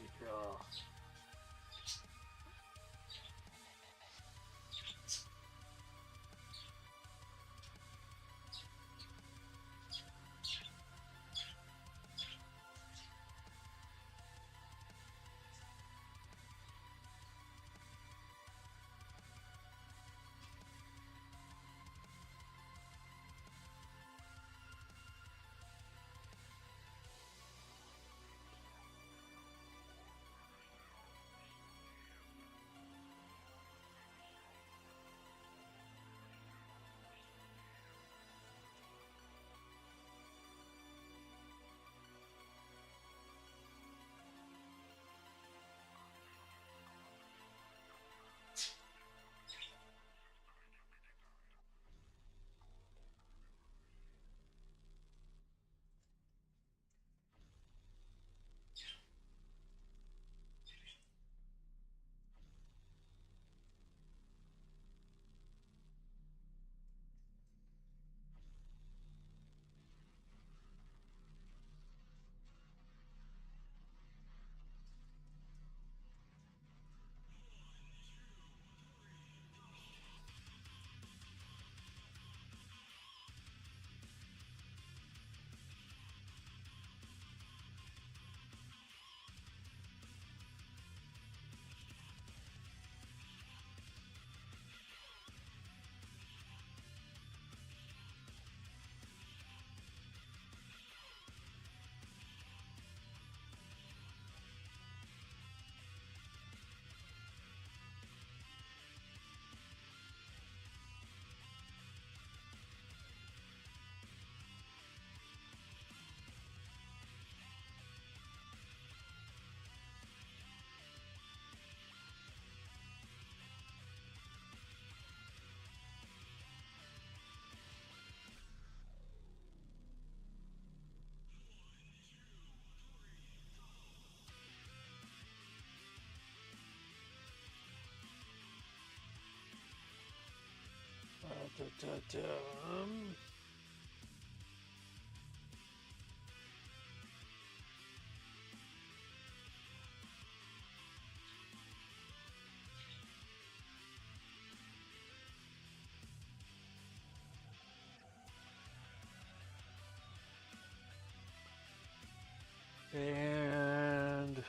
Speaker 1: And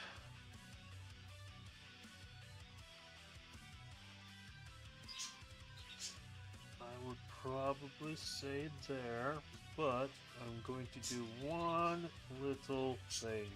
Speaker 1: I would probably say there, but I'm going to do one little thing.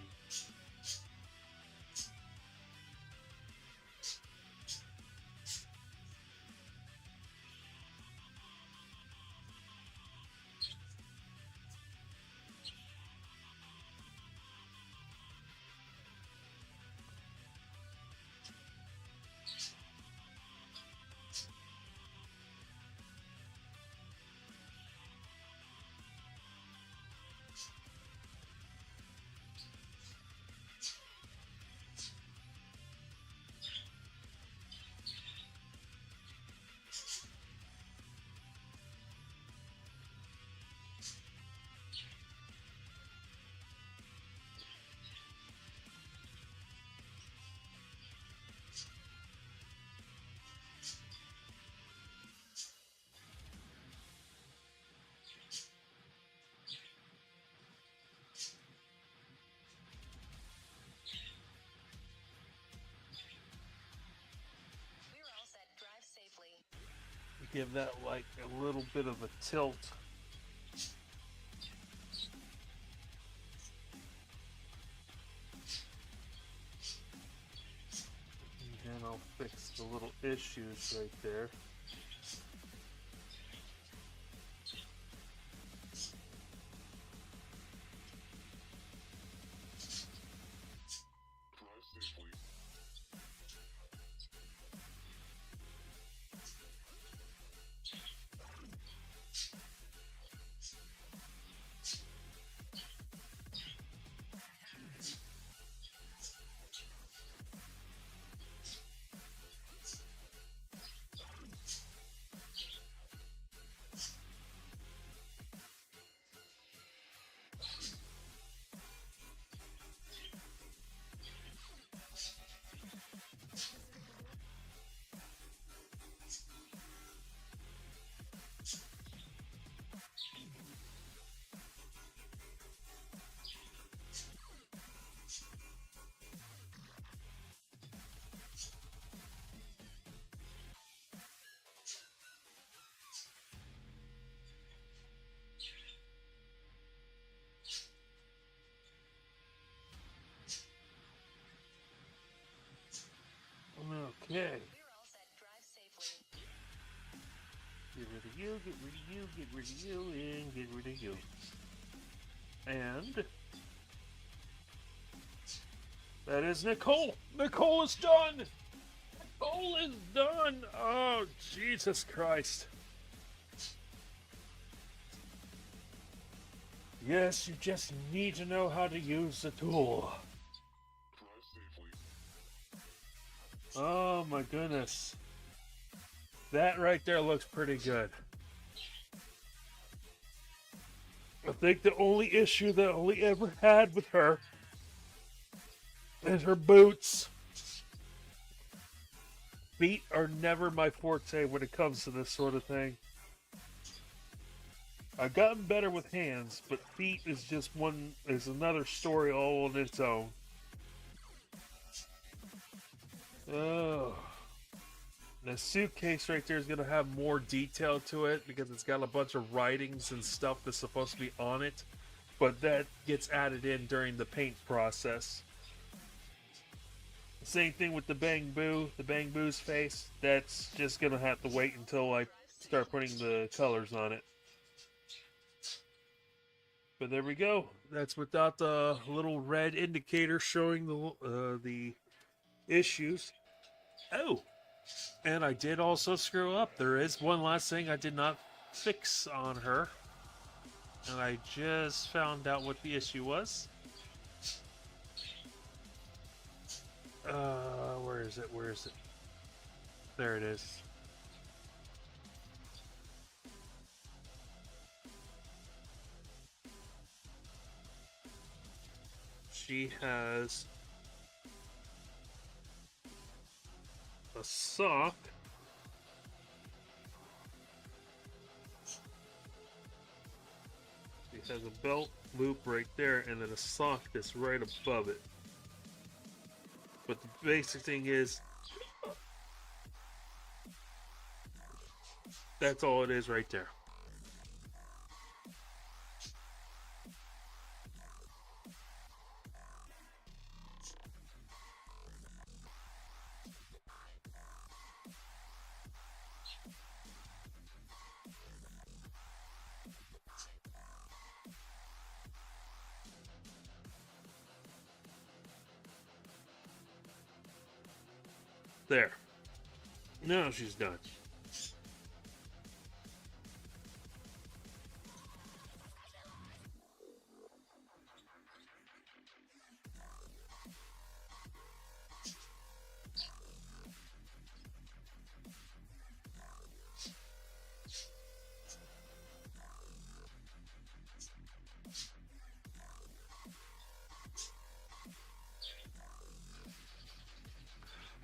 Speaker 1: Give that like a little bit of a tilt. And then I'll fix the little issues right there. Okay. Get rid of you, get rid of you, get rid of you, and get rid of you. And that is Nicole. Nicole is done. Nicole is done. Oh, Jesus Christ. Yes, you just need to know how to use the tool. Oh my goodness. That right there looks pretty good. I think the only issue that I ever had with her is her boots. Feet are never my forte when it comes to this sort of thing. I've gotten better with hands, but feet is another story all on its own. Oh. The suitcase right there is going to have more detail to it because it's got a bunch of writings and stuff that's supposed to be on it, but that gets added in during the paint process. Same thing with the Bang Boo's face. That's just going to have to wait until I start putting the colors on it. But there we go. That's without the little red indicator showing the issues. Oh! And I did also screw up. There is one last thing I did not fix on her. And I just found out what the issue was. Where is it? Where is it? There it is. She has a sock. She has a belt loop right there and then a sock that's right above it. But the basic thing is, that's all it is right there. There. Now she's done.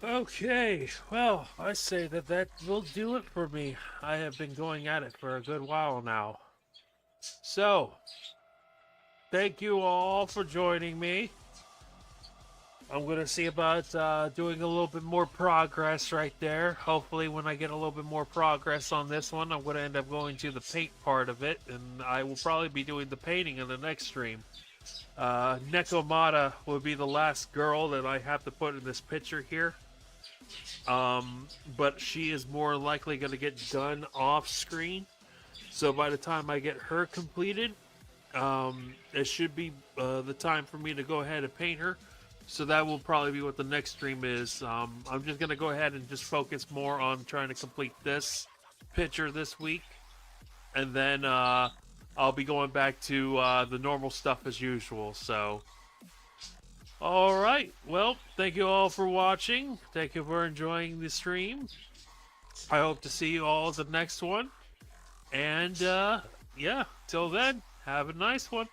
Speaker 1: Okay, well, I say that will do it for me. I have been going at it for a good while now. So, thank you all for joining me. I'm going to see about doing a little bit more progress right there. Hopefully, when I get a little bit more progress on this one, I'm going to end up going to the paint part of it, and I will probably be doing the painting in the next stream. Nekomata will be the last girl that I have to put in this picture here. But she is more likely going to get done off screen. So by the time I get her completed, it should be the time for me to go ahead and paint her. So that will probably be what the next stream is. I'm just going to go ahead and just focus more on trying to complete this picture this week. And then I'll be going back to the normal stuff as usual. So, alright. Well, thank you all for watching. Thank you for enjoying the stream. I hope to see you all at the next one. And, yeah, till then, have a nice one.